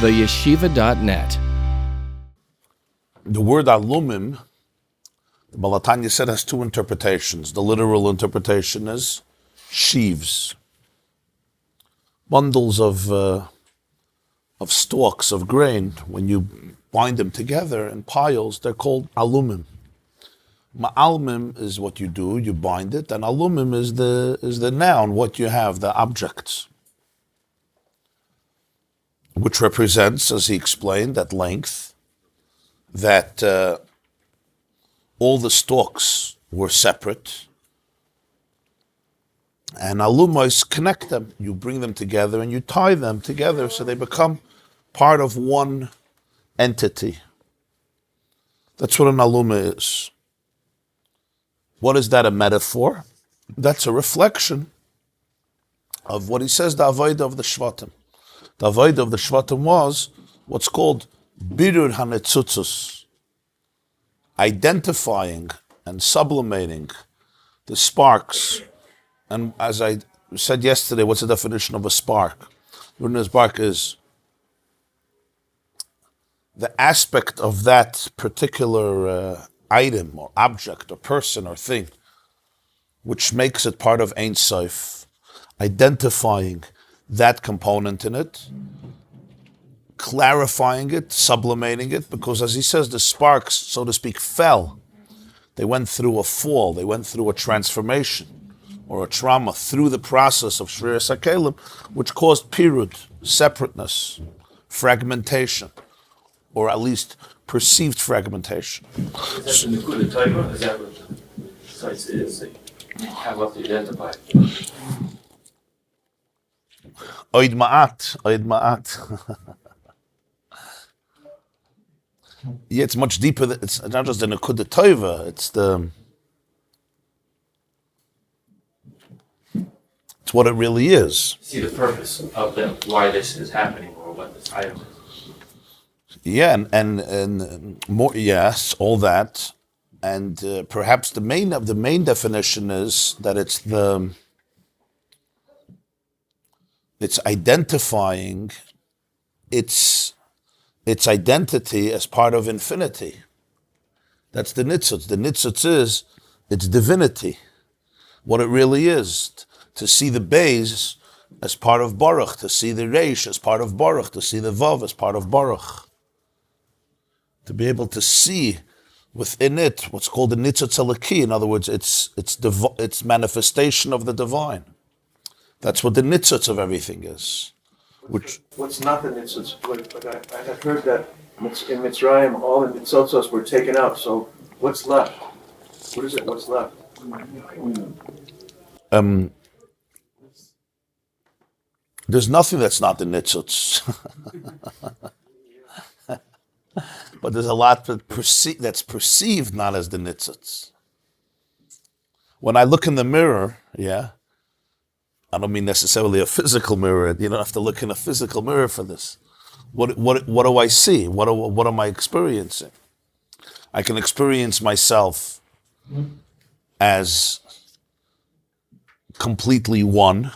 theyeshiva.net. The word alumim, the Balatanya said, has two interpretations. The literal interpretation is sheaves, bundles of stalks of grain. When you bind them together in piles, they're called alumim. Ma'almim is what you do, you bind it, and alumim is the noun, what you have, the objects, which represents, as he explained at length, that all the stalks were separate, and alumos connect them. You bring them together and you tie them together so they become part of one entity. That's what an aluma is. What is that a metaphor? That's a reflection of what he says, the Avodah of the Shvatim. The Avodah of the Shvatim was what's called Birur HaNetzutzos, identifying and sublimating the sparks. And as I said yesterday, what's the definition of a spark? A spark is the aspect of that particular item or object or person or thing which makes it part of Ein Sof, identifying that component in it, clarifying it, sublimating it, because as he says, the sparks, so to speak, fell. They went through a fall, they went through a transformation or a trauma through the process of Shriras HaKelim, which caused pirud, separateness, fragmentation, or at least perceived fragmentation. Is that the Nekuda Torah? Is that what the sites is? They have what to identify. Oid ma'at. Yeah, it's much deeper. It's not just the Nekuda Torah. It's what it really is. See the purpose of them, why this is happening, or what this item is. Yeah, and more. Yes, all that, and perhaps the main definition is that it's identifying its identity as part of infinity. That's the nitzutz. The nitzutz is its divinity, what it really is. To see the Beis as part of Baruch, to see the Reish as part of Baruch, to see the Vav as part of Baruch. To be able to see within it what's called the nitzutz eliki. In other words, it's manifestation of the divine. That's what the nitzutz of everything is. What's not the nitzutz? But I have heard that in Mitzrayim all the nitzutzos were taken out. So what's left? What is it? What's left? There's nothing that's not the nitzutz. But there's a lot that's perceived not as the nitzutz. When I look in the mirror, I don't mean necessarily a physical mirror. You don't have to look in a physical mirror for this. What do I see? What am I experiencing? I can experience myself as completely one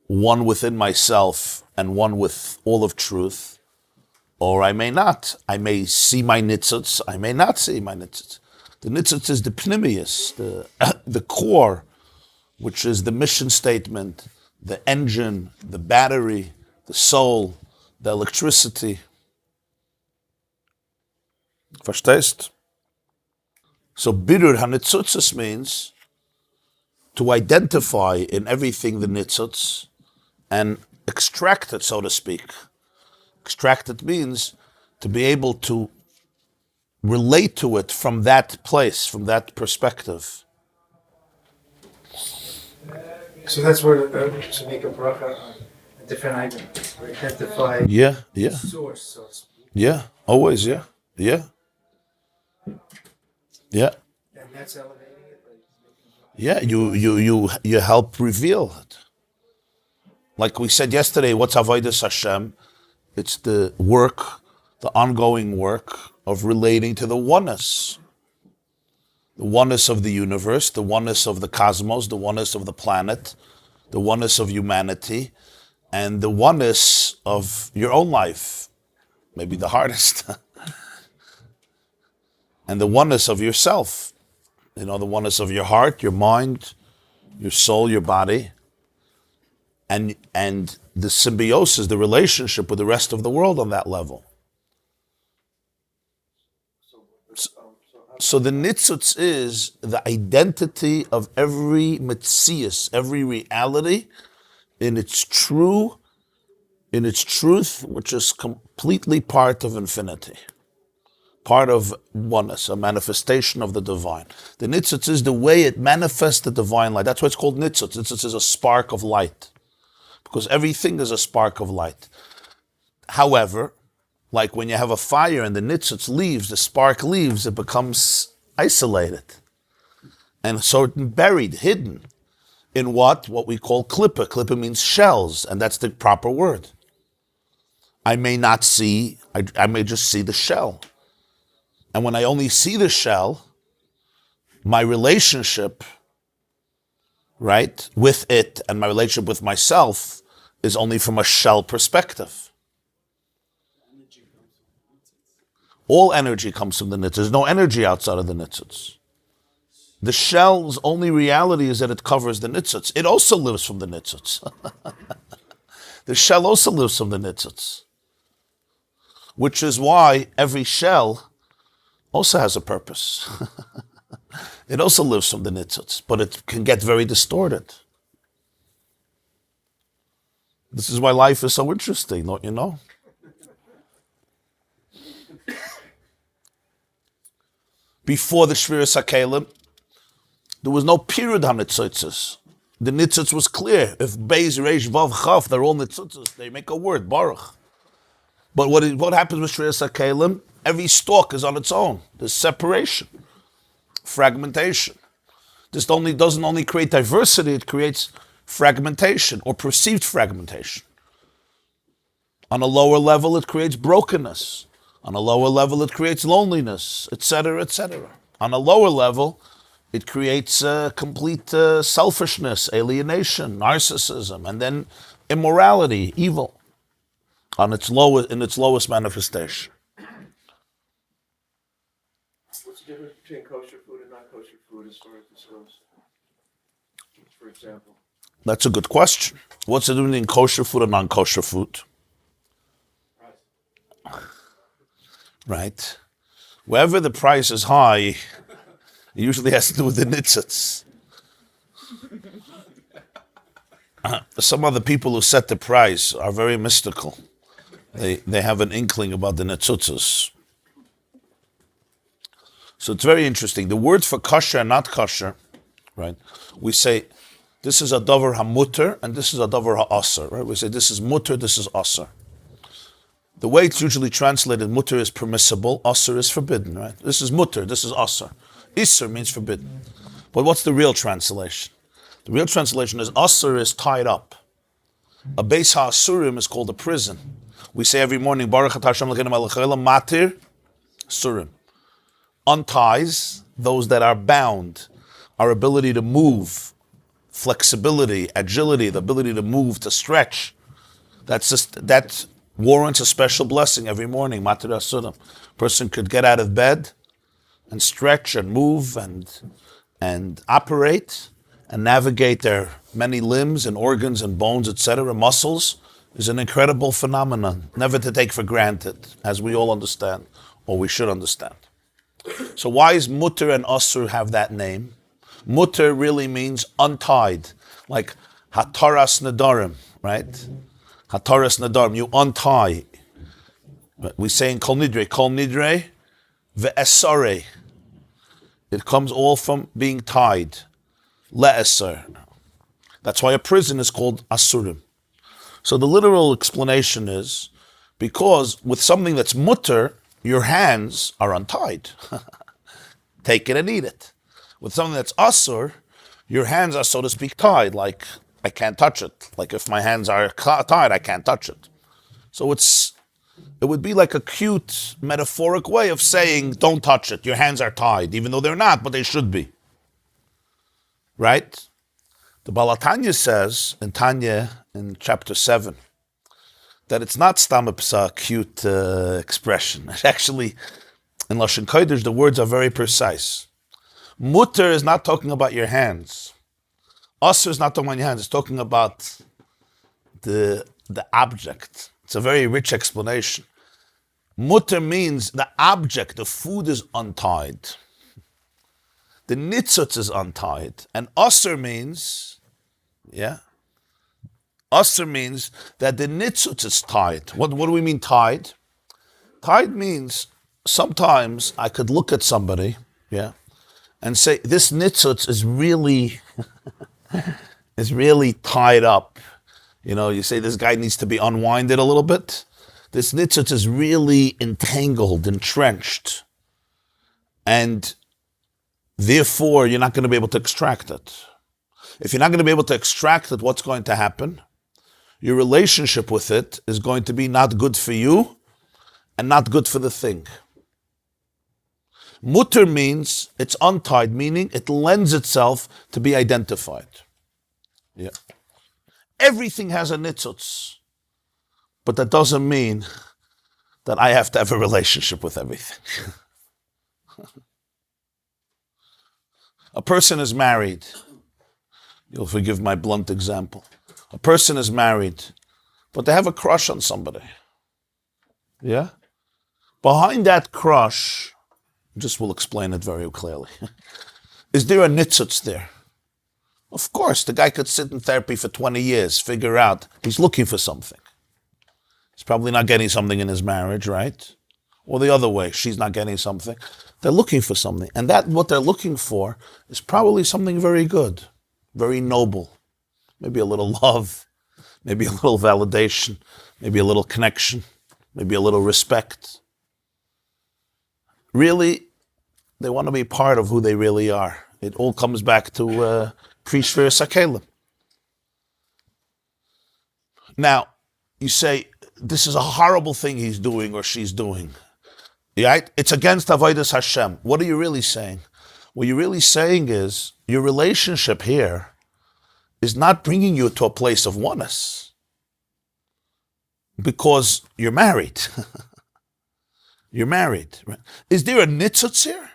within myself and one with all of truth. Or I may not. I may see my nitzutz. I may not see my nitzutz. The nitzutz is the pnimius, the core, which is the mission statement, the engine, the battery, the soul, the electricity. Verstehst? So birur hanitzutzes means to identify in everything the nitzutz and extract it, so to speak. Extracted means to be able to relate to it from that place, from that perspective. So that's where to make a bracha on a different item, or identify the source. So to speak. Yeah, always, yeah. And that's elevating it. Yeah, you help reveal it. Like we said yesterday, what's Avodas Hashem? It's the work, the ongoing work of relating to the oneness of the universe, the oneness of the cosmos, the oneness of the planet, the oneness of humanity, and the oneness of your own life, maybe the hardest, and the oneness of yourself, the oneness of your heart, your mind, your soul, your body, and the symbiosis, the relationship with the rest of the world on that level. So the nitzutz is the identity of every metzius, every reality in its truth, which is completely part of infinity, part of oneness, a manifestation of the divine. The nitzutz is the way it manifests the divine light. That's why it's called nitzutz. Nitzutz is a spark of light, because everything is a spark of light. However, like when you have a fire and the nitzutz leaves, the spark leaves, it becomes isolated. And so buried, hidden in what we call klippa. Klippa means shells, and that's the proper word. I may not see, I may just see the shell. And when I only see the shell, my relationship, right, with it and my relationship with myself is only from a shell perspective. All energy comes from the nitzutz. There's no energy outside of the nitzutz. The shell's only reality is that it covers the nitzutz. It also lives from the nitzutz. The shell also lives from the nitzutz. Which is why every shell also has a purpose. It also lives from the nitzutz, but it can get very distorted. This is why life is so interesting, don't you know? Before the Shviras HaKelim, there was no period on nitzutzes. The nitzutz was clear. If Beis, Reish, Vav, Chaf, they're all nitzutzes, they make a word, Baruch. But what happens with Shviras HaKelim? Every stalk is on its own. There's separation, fragmentation. This doesn't only create diversity, it creates fragmentation or perceived fragmentation. On a lower level, it creates brokenness. On a lower level, it creates loneliness, etc., etc. On a lower level, it creates complete selfishness, alienation, narcissism, and then immorality, evil, in its lowest manifestation. What's the difference between kosher food and non-kosher food as far as this goes? For example. That's a good question. What's the difference between kosher food and non-kosher food? Right? Wherever the price is high, it usually has to do with the nitzutz. Some of the people who set the price are very mystical. They have an inkling about the nitzutzes. So it's very interesting. The word for kosher and not kosher, right? We say, this is a davar hamuter and this is a davar ha'asar, right? We say, this is muter, this is asar. The way it's usually translated, mutter is permissible, asr is forbidden, right? This is mutter, this is asr. Isr means forbidden. But what's the real translation? The real translation is asr is tied up. A beis ha'asurim is called a prison. We say every morning, Baruch atah Hashem Elokeinu melech haolam matir surim. Unties those that are bound, our ability to move, flexibility, agility, the ability to move, to stretch. That warrants a special blessing every morning. Matir asurim. Person could get out of bed and stretch and move and operate and navigate their many limbs and organs and bones, etc. Muscles is an incredible phenomenon, never to take for granted, as we all understand, or we should understand. So why is mutter and asur have that name? Mutter really means untied, like hataras nadarim, right? Hataras nadarim, you untie. We say in kol nidre ve'esare. It comes all from being tied. Le'esar. That's why a prison is called asurim. So the literal explanation is, because with something that's mutter, your hands are untied. Take it and eat it. With something that's asur, your hands are, so to speak, tied, like I can't touch it. Like if my hands are tied, I can't touch it. So it would be like a cute, metaphoric way of saying, don't touch it. Your hands are tied, even though they're not, but they should be. Right? The Baal HaTanya says, in Tanya, in chapter 7 that it's not stamapsa, cute expression. Actually, in Lashon Kodesh, the words are very precise. Mutter is not talking about your hands. Asr is not talking about your hands. It's talking about the object. It's a very rich explanation. Mutter means the object, the food is untied. The nitzutz is untied. And asr means, asr means that the nitzutz is tied. What do we mean tied? Tied means sometimes I could look at somebody, and say, this nitzutz is really, is really tied up. You say this guy needs to be unwinded a little bit. This nitzutz is really entangled, entrenched. And therefore, you're not going to be able to extract it. If you're not going to be able to extract it, what's going to happen? Your relationship with it is going to be not good for you and not good for the thing. Mutter means it's untied, meaning it lends itself to be identified. Everything has a nitzutz, but that doesn't mean that I have to have a relationship with everything. A person is married. You'll forgive my blunt example. A person is married, but they have a crush on somebody. Behind that crush, just will explain it very clearly. Is there a nitzutz there? Of course, the guy could sit in therapy for 20 years, figure out he's looking for something. He's probably not getting something in his marriage, right? Or the other way, she's not getting something. They're looking for something. And that what they're looking for is probably something very good, very noble. Maybe a little love, maybe a little validation, maybe a little connection, maybe a little respect. Really, they want to be part of who they really are. It all comes back to Krishvir Sakelim. Now, you say, this is a horrible thing he's doing or she's doing. Right? It's against Avodas Hashem. What are you really saying? What you're really saying is, your relationship here is not bringing you to a place of oneness. Because you're married. You're married. Right? Is there a nitzutz here?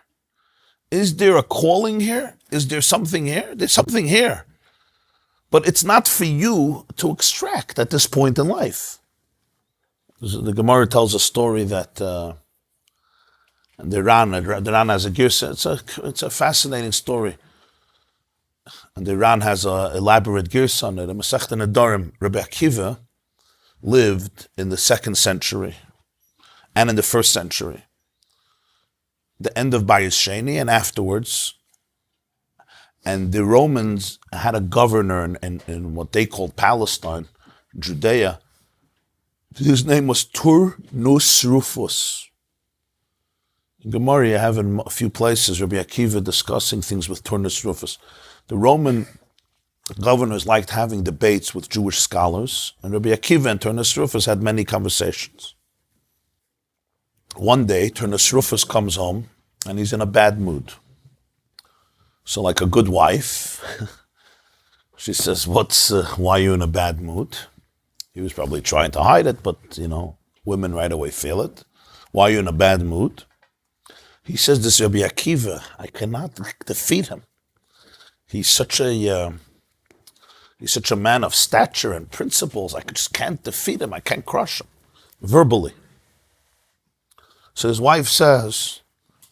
Is there a calling here? Is there something here? There's something here. But it's not for you to extract at this point in life. The Gemara tells a story that the Ran has a girsa. It's a fascinating story. And the Ran has an elaborate girsa on it. The Masechta Nedarim, Rabbi Akiva lived in the 2nd century and in the 1st century. The end of Bayis Sheni and afterwards. And the Romans had a governor in what they called Palestine, Judea. His name was Turnus Rufus. In Gemara, you have in a few places Rabbi Akiva discussing things with Turnus Rufus. The Roman governors liked having debates with Jewish scholars, and Rabbi Akiva and Turnus Rufus had many conversations. One day, Turnus Rufus comes home, and he's in a bad mood. So like a good wife, she says, why are you in a bad mood? He was probably trying to hide it, but, women right away feel it. Why are you in a bad mood? He says, this Rabbi Akiva, I cannot defeat him. He's such a man of stature and principles. I just can't defeat him. I can't crush him, verbally. So his wife says,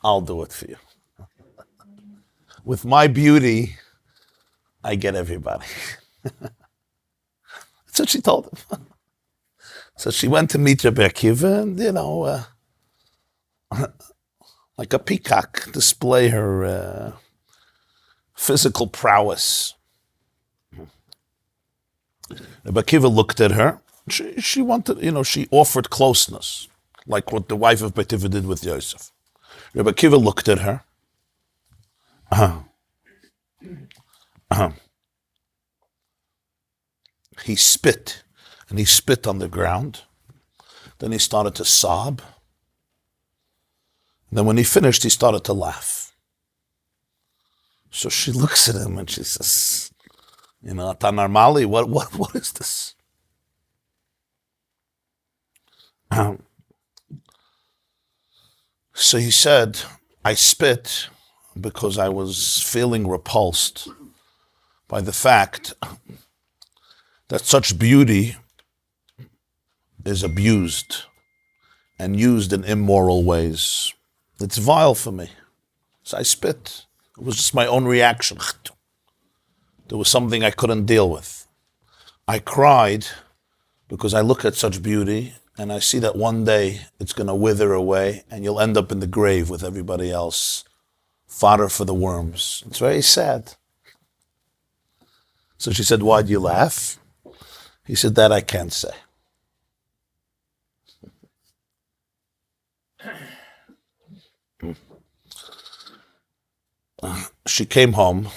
I'll do it for you. With my beauty, I get everybody. That's what she told him. So she went to meet Rabbi Akiva and, like a peacock, display her physical prowess. Rabbi Akiva looked at her. She wanted, she offered closeness, like what the wife of Betifa did with Yosef. Rabbi Akiva looked at her. He spit, and he spit on the ground. Then he started to sob. Then when he finished, he started to laugh. So she looks at him and she says, You know, Tanarmali, what is this? So he said, I spit because I was feeling repulsed by the fact that such beauty is abused and used in immoral ways. It's vile for me. So I spit. It was just my own reaction. There was something I couldn't deal with. I cried because I look at such beauty and I see that one day it's going to wither away and you'll end up in the grave with everybody else. Fodder for the worms. It's very sad. So she said, why do you laugh? He said, that I can't say. She came home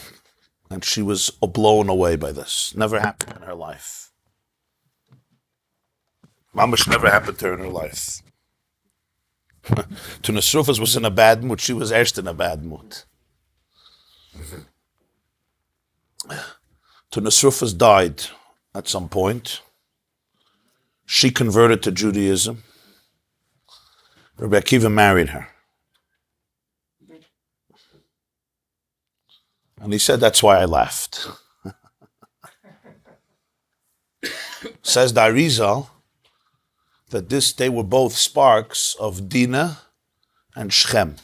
and she was blown away by this. Never happened in her life. Mamash never happened to her in her life. To Nesrufas was in a bad mood. She was erst in a bad mood. To Nesrufas died at some point. She converted to Judaism. Rabbi Akiva married her. And he said, that's why I laughed. Says the Arizal that they were both sparks of Dinah and Shechem.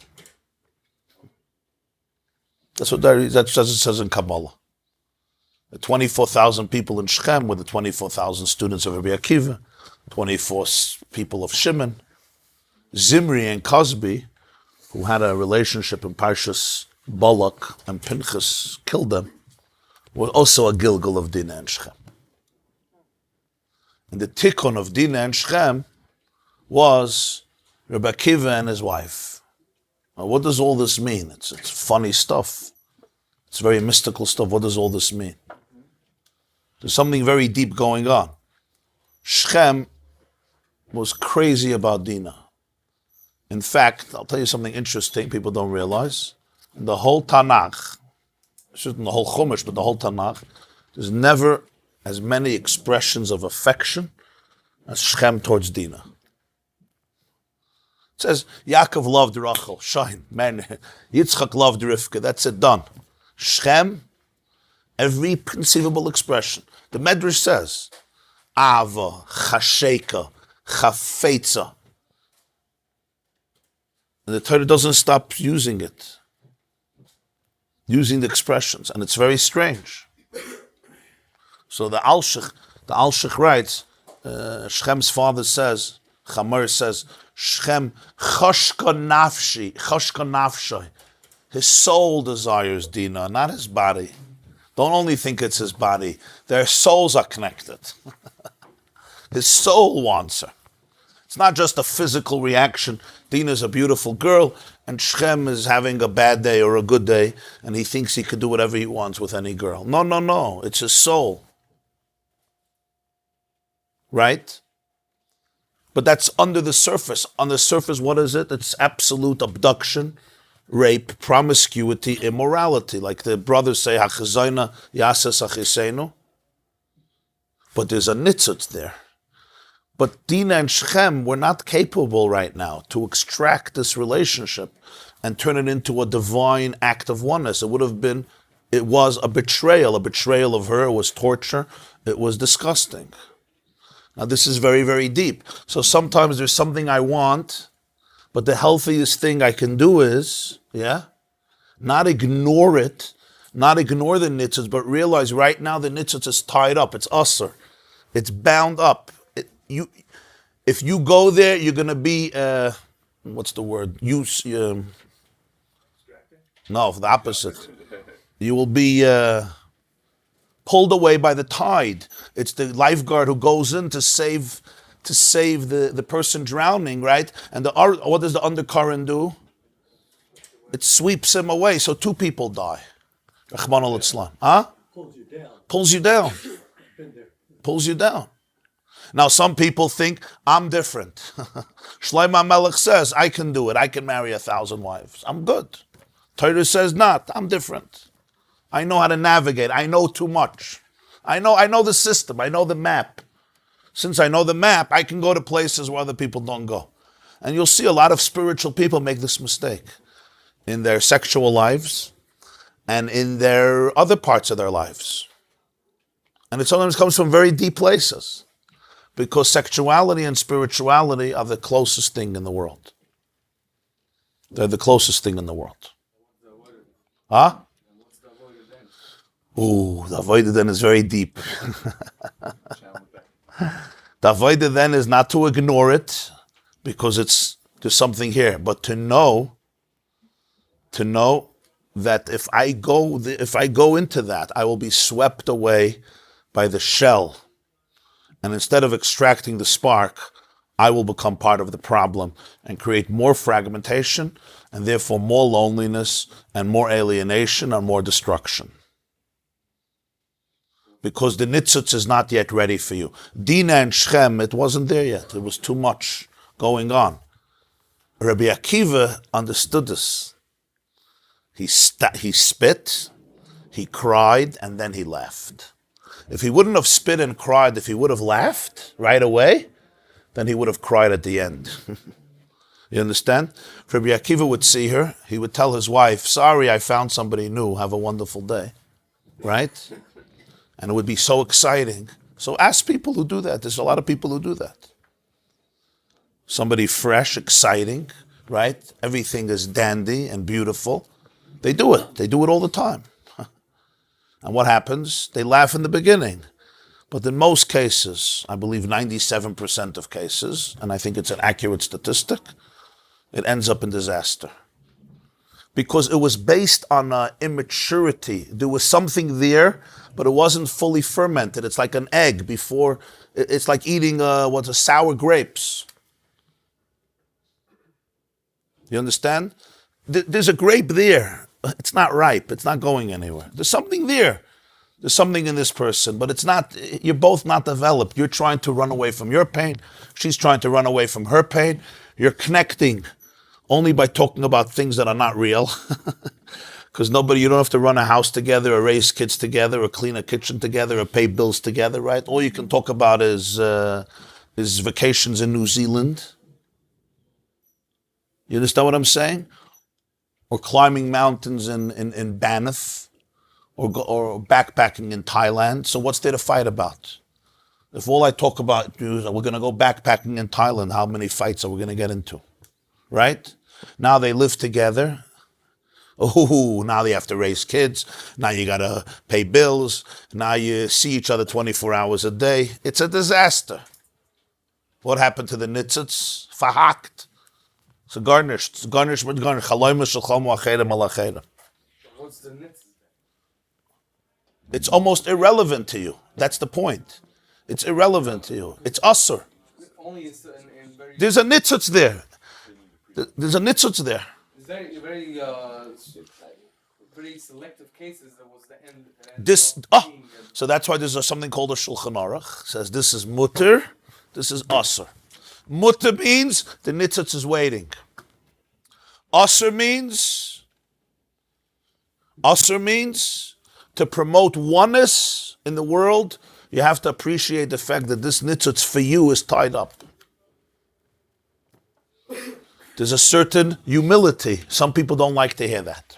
That's what it says in Kabbalah. The 24,000 people in Shechem were the 24,000 students of Rabbi Akiva, 24 people of Shimon. Zimri and Cosby, who had a relationship in Parshas, Balak and Pinchas killed them, were also a Gilgal of Dinah and Shechem. And the tikkun of Dinah and Shechem was Rabbi Akiva and his wife. Now, what does all this mean? It's funny stuff. It's very mystical stuff. What does all this mean? There's something very deep going on. Shechem was crazy about Dinah. In fact, I'll tell you something interesting people don't realize. In the whole Tanakh, not the whole Chumash, but the whole Tanakh, there's never as many expressions of affection as Shechem towards Dinah. It says, Yaakov loved Rachel, Shine, man, Yitzchak loved Rivka, that's it, done. Shechem, every conceivable expression. The Medrash says, Ava, Chasheka, Chafetza. And the Torah doesn't stop using it. Using the expressions, and it's very strange. So the Alshich writes, Shechem's father says, Chamor says, Shechem choshka nafshi, his soul desires Dinah, not his body. Don't only think it's his body, their souls are connected. His soul wants her. It's not just a physical reaction. Dinah's a beautiful girl, and Shechem is having a bad day or a good day, and he thinks he could do whatever he wants with any girl. No. It's his soul. Right? But that's under the surface. On the surface, what is it? It's absolute abduction, rape, promiscuity, immorality. Like the brothers say, Hachazayna yasas achisenu. But there's a nitzut there. But Dinah and Shechem were not capable right now to extract this relationship and turn it into a divine act of oneness. It was a betrayal of her, it was torture, it was disgusting. Now this is very, very deep. So sometimes there's something I want, but the healthiest thing I can do is, not ignore it, not ignore the nitzitz, but realize right now the nitzitz is tied up, it's usser, it's bound up. If you go there, you're going to be, what's the word? No, the opposite. You will be pulled away by the tide. It's the lifeguard who goes in to save the person drowning, right? And what does the undercurrent do? It sweeps him away, so two people die. Rahman al-Islam. Huh? Pulls you down. Pulls you down. Now, some people think, I'm different. Shlomo Melech says, I can do it. I can marry 1,000 wives. I'm good. Torah says not. I'm different. I know how to navigate. I know too much. I know the system. I know the map. Since I know the map, I can go to places where other people don't go. And you'll see a lot of spiritual people make this mistake in their sexual lives and in their other parts of their lives. And it sometimes comes from very deep places, because sexuality and spirituality are the closest thing in the world. They're the closest thing in the world. Huh? Ooh, the avodah then is very deep. The avodah then is not to ignore it, because there's something here, but to know that if I go into that, I will be swept away by the shell, and instead of extracting the spark, I will become part of the problem and create more fragmentation, and therefore more loneliness and more alienation and more destruction. Because the nitzutz is not yet ready for you. Dina and Shechem, it wasn't there yet. It was too much going on. Rabbi Akiva understood this. He spit, he cried, and then he laughed. If he wouldn't have spit and cried, if he would have laughed right away, then he would have cried at the end. You understand? If Rabbi Akiva would see her, he would tell his wife, sorry, I found somebody new, have a wonderful day. Right? And it would be so exciting. So ask people who do that. There's a lot of people who do that. Somebody fresh, exciting, right? Everything is dandy and beautiful. They do it. They do it all the time. And what happens? They laugh in the beginning. But in most cases, I believe 97% of cases, and I think it's an accurate statistic, it ends up in disaster. Because it was based on immaturity. There was something there, but it wasn't fully fermented. It's like an egg before, it's like eating sour grapes. You understand? There's a grape there. It's not ripe. It's not going anywhere. There's something there. There's something in this person, but it's not, you're both not developed. You're trying to run away from your pain. She's trying to run away from her pain. You're connecting only by talking about things that are not real. Because you don't have to run a house together or raise kids together or clean a kitchen together or pay bills together, right? All you can talk about is vacations in New Zealand. You understand what I'm saying? Or climbing mountains in Banff, or backpacking in Thailand. So what's there to fight about? If all I talk about is we're going to go backpacking in Thailand, how many fights are we going to get into? Right? Now they live together. Oh, now they have to raise kids. Now you got to pay bills. Now you see each other 24 hours a day. It's a disaster. What happened to the nitzitz? Verhakt. So garnished. Garnished with garnish. What's the nitzitz? It's almost irrelevant to you. That's the point. It's irrelevant to you. It's usur. Only in very... There's a nitzutz there. There's a nitzutz there. It's very selective cases that was the end. So that's why there's something called a Shulchan Aruch. It says this is mutter, this is usur. Mutter means the nitzutz is waiting. Usur means to promote oneness in the world, you have to appreciate the fact that this nitzutz for you is tied up. There's a certain humility. Some people don't like to hear that.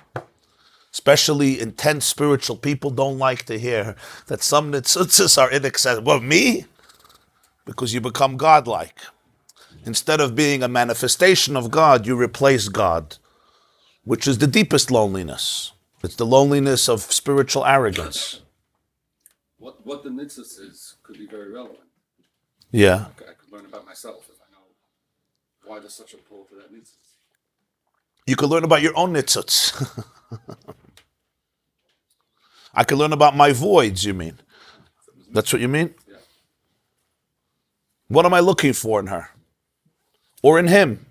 Especially intense spiritual people don't like to hear that some nitzutzes are inaccessible. Well, me? Because you become godlike. Instead of being a manifestation of God, you replace God, which is the deepest loneliness. It's the loneliness of spiritual arrogance. What the nitzitz is could be very relevant. Yeah. I could learn about myself if I know why there's such a pull to that nitzitz. You could learn about your own nitzutz. I could learn about my voids, you mean? That's what you mean? Yeah. What am I looking for in her? Or in him?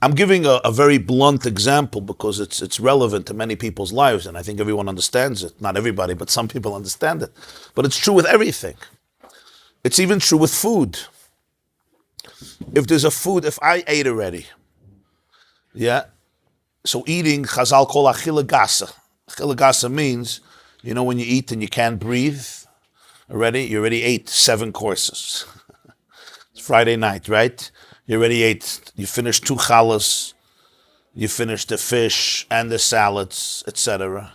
I'm giving a very blunt example because it's relevant to many people's lives, and I think everyone understands it. Not everybody, but some people understand it. But it's true with everything. It's even true with food. If there's a food, if I ate already, yeah, so eating, Chazal call achila gasa. Achila gasa means You know when you eat and you can't breathe? You already ate 7 courses. It's Friday night, right? You already ate, you finished 2 challahs, you finished the fish and the salads, etc.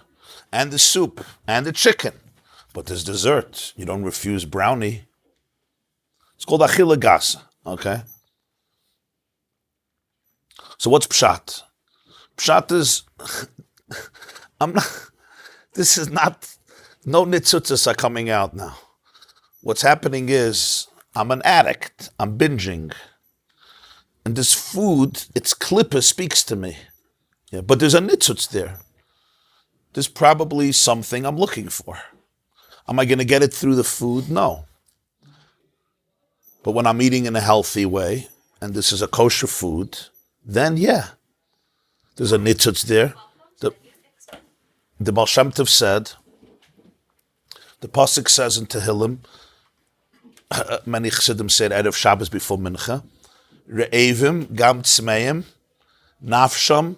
And the soup and the chicken. But there's dessert. You don't refuse brownie. It's called achila gasa, okay? So what's pshat? Pshat is, this is not, no nitzutzas are coming out now. What's happening is, I'm an addict, I'm binging. And this food, its klippa speaks to me. Yeah, but there's a nitzutz there. There's probably something I'm looking for. Am I going to get it through the food? No. But when I'm eating in a healthy way, and this is a kosher food, then yeah, there's a nitzutz there. The Baal Shem Tov said, the pasuk says in Tehillim, many Chassidim said Erev Shabbos before Mincha, Re'evim gam tzmeim nafsham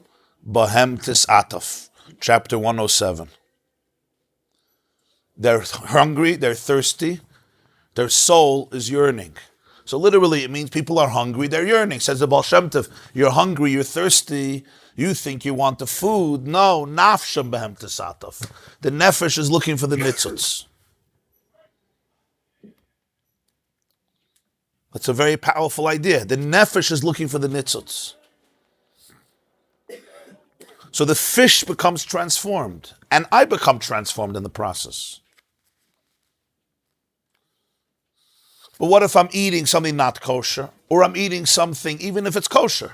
bahem tis'ataf. Chapter 107. They're hungry, they're thirsty, their soul is yearning. So literally it means people are hungry, they're yearning. Says the Baal Shem Tov, you're hungry, you're thirsty, you think you want the food. No, nafsham bahem tis'ataf. The nefesh is looking for the nitzutz. That's a very powerful idea. The nefesh is looking for the nitzutz. So the fish becomes transformed, and I become transformed in the process. But what if I'm eating something not kosher, or I'm eating something, even if it's kosher,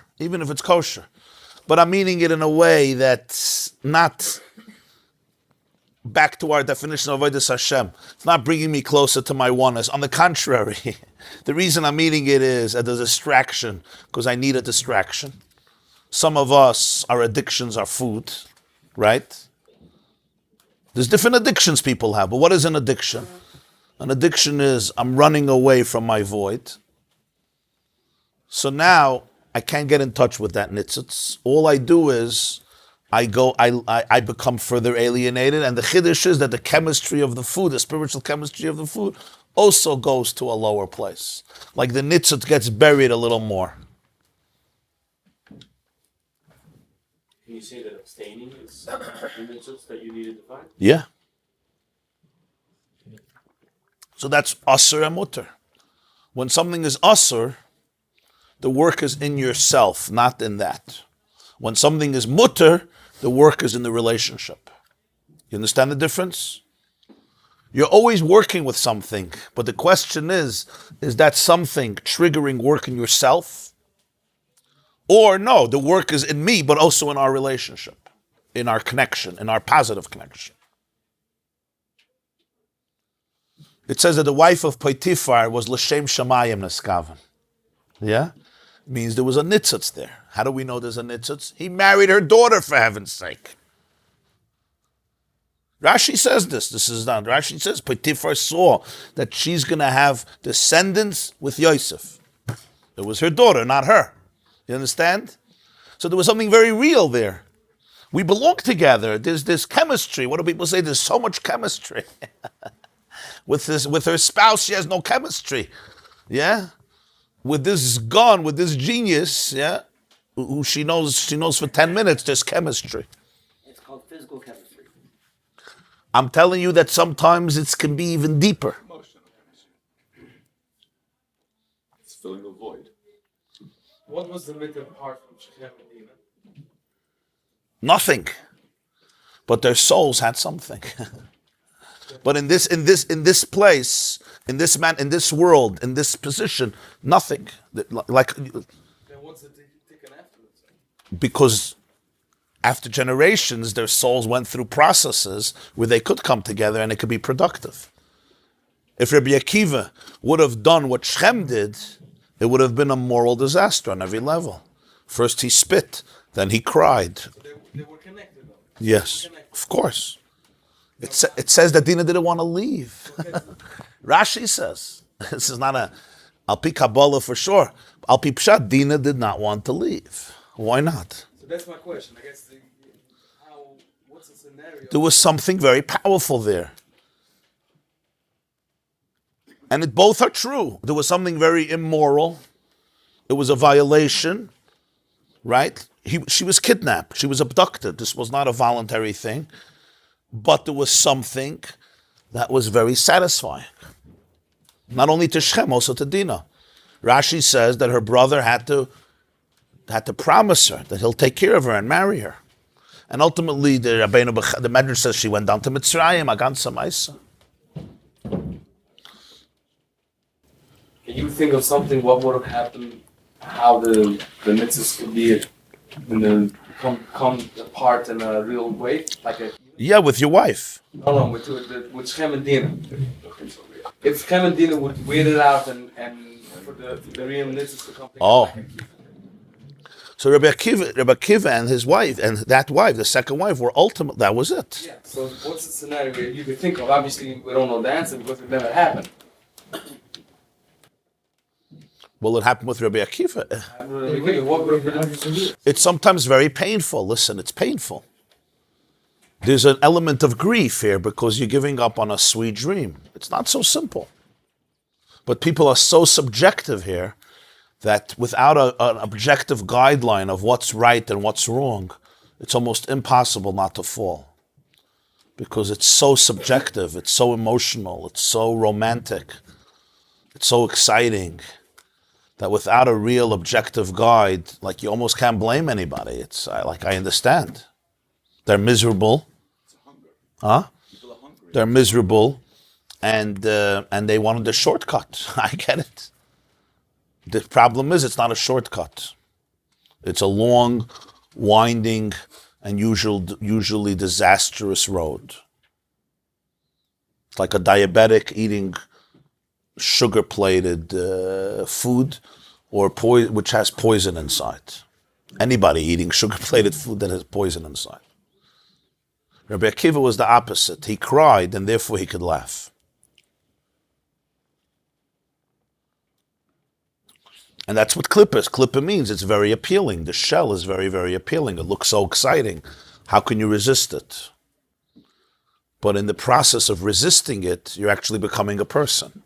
but I'm eating it in a way that's not back to our definition of Avodas Hashem. It's not bringing me closer to my oneness. On the contrary, the reason I'm eating it is as a distraction, because I need a distraction. Some of us, our addictions are food, right? There's different addictions people have, but what is an addiction? An addiction is I'm running away from my void. So now I can't get in touch with that nitzitz. All I do is I become further alienated, and the chiddush is that the chemistry of the food, the spiritual chemistry of the food, also goes to a lower place. Like the nitzitz gets buried a little more. Can you say that abstaining is the mitzvahs that you need to define? Yeah. So that's asur and mutter. When something is asur, the work is in yourself, not in that. When something is mutter, the work is in the relationship. You understand the difference? You're always working with something, but the question is that something triggering work in yourself? Or no, the work is in me, but also in our relationship, in our connection, in our positive connection. It says that the wife of Potiphar was L'Shem Shamayim Neskavan. Yeah? It means there was a nitzitz there. How do we know there's a nitzitz? He married her daughter, for heaven's sake. Rashi says this. This is done. Rashi says Potiphar saw that she's going to have descendants with Yosef. It was her daughter, not her. You understand? So there was something very real there. We belong together. There's this chemistry. What do people say? There's so much chemistry. With her spouse, she has no chemistry. Yeah? With this gun, with this genius, yeah, who she knows for 10 minutes, there's chemistry. It's called physical chemistry. I'm telling you that sometimes it can be even deeper. Emotional chemistry. It's filling the void. What was the middle part from Shechem and Dinah? Nothing. But their souls had something. But in this place, in this world, in this position, nothing. Like, Then what's it taken afterwards? because after generations, their souls went through processes where they could come together and it could be productive. If Rabbi Akiva would have done what Shem did, it would have been a moral disaster on every level. First he spit, then he cried. They were connected though. Yes, of course. It says that Dinah didn't want to leave. Rashi says, this is not a Al Pi Kabbalah for sure. Al Pi Pshat, Dinah did not want to leave. Why not? So that's my question. I guess what what's the scenario? There was something very powerful there. And both are true. There was something very immoral. It was a violation, right? She was kidnapped. She was abducted. This was not a voluntary thing. But there was something that was very satisfying. Not only to Shem, also to Dinah. Rashi says that her brother had to promise her that he'll take care of her and marry her. And ultimately, the Medrash says she went down to Mitzrayim, Agan Samaisa. Can you think of something, what would have happened, how the mitzvahs could be come apart in a real way? Like Yeah, with your wife. No, with Shem and Dinah. If Shem and Dinah would wait it out and for the real mitzvahs to come together. Oh. So Rabbi Akiva and his wife, and that wife, the second wife, were ultimate. That was it. Yeah, so what's the scenario you could think of? Obviously, we don't know the answer because it never happened. Well, it happened with Rabbi Akiva. What would have been? It's sometimes very painful. Listen, it's painful. There's an element of grief here because you're giving up on a sweet dream. It's not so simple. But people are so subjective here that without an objective guideline of what's right and what's wrong, it's almost impossible not to fall. Because it's so subjective, it's so emotional, it's so romantic, it's so exciting, that without a real objective guide, like you almost can't blame anybody. It's like, I understand. They're miserable. Huh? They're miserable, and they wanted a shortcut. I get it. The problem is it's not a shortcut. It's a long, winding, and usually disastrous road. It's like a diabetic eating sugar-plated food or which has poison inside. Anybody eating sugar-plated food that has poison inside. Rabbi Akiva was the opposite. He cried, and therefore he could laugh. And that's what klippa is. Klippa means it's very appealing. The shell is very, very appealing. It looks so exciting. How can you resist it? But in the process of resisting it, you're actually becoming a person.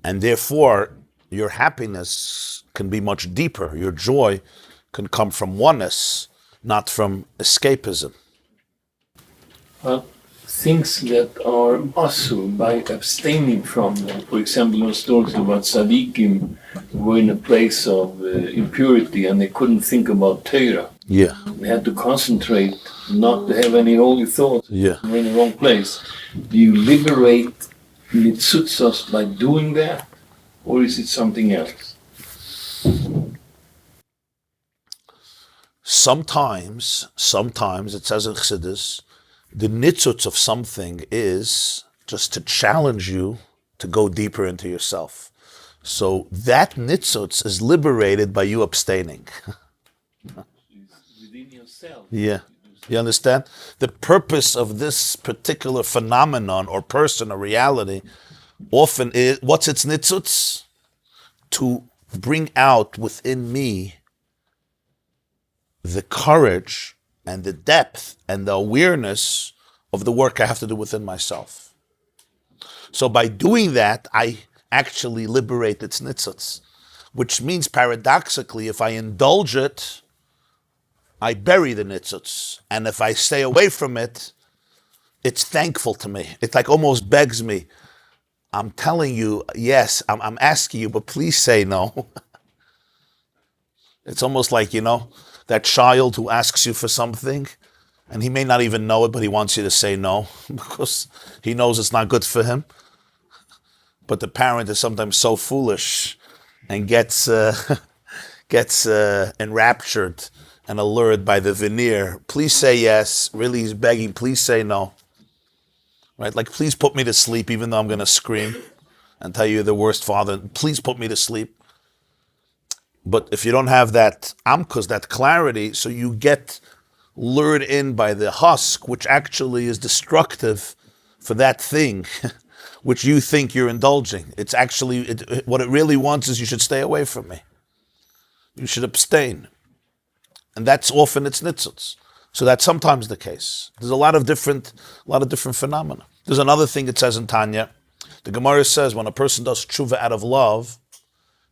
And therefore, your happiness can be much deeper. Your joy can come from oneness, not from escapism. Things that are asur by abstaining from them. For example, those stories about tzaddikim who were in a place of impurity and they couldn't think about Torah. Yeah. They had to concentrate not to have any holy thoughts. Yeah. They were in the wrong place. Do you liberate nitzutzos by doing that? Or is it something else? Sometimes it says in Chassidus, the nitzutz of something is just to challenge you to go deeper into yourself. So that nitzutz is liberated by you abstaining. Within yourself. Yeah. You understand? The purpose of this particular phenomenon or person or reality often is, what's its nitzutz? To bring out within me the courage and the depth and the awareness of the work I have to do within myself. So by doing that, I actually liberate its nitzutz, which means paradoxically, if I indulge it, I bury the nitzutz. And if I stay away from it, it's thankful to me. It like almost begs me, I'm telling you, yes, I'm asking you, but please say no. It's almost like, that child who asks you for something, and he may not even know it, but he wants you to say no, because he knows it's not good for him. But the parent is sometimes so foolish and gets enraptured and allured by the veneer. Please say yes. Really, he's begging, please say no. Right? Like, please put me to sleep, even though I'm going to scream and tell you you're the worst father. Please put me to sleep. But if you don't have that amkus, that clarity, so you get lured in by the husk, which actually is destructive for that thing, which you think you're indulging. It's actually, what it really wants is you should stay away from me. You should abstain. And that's often its nitzutz. So that's sometimes the case. There's a lot of different phenomena. There's another thing it says in Tanya. The Gemara says when a person does tshuva out of love,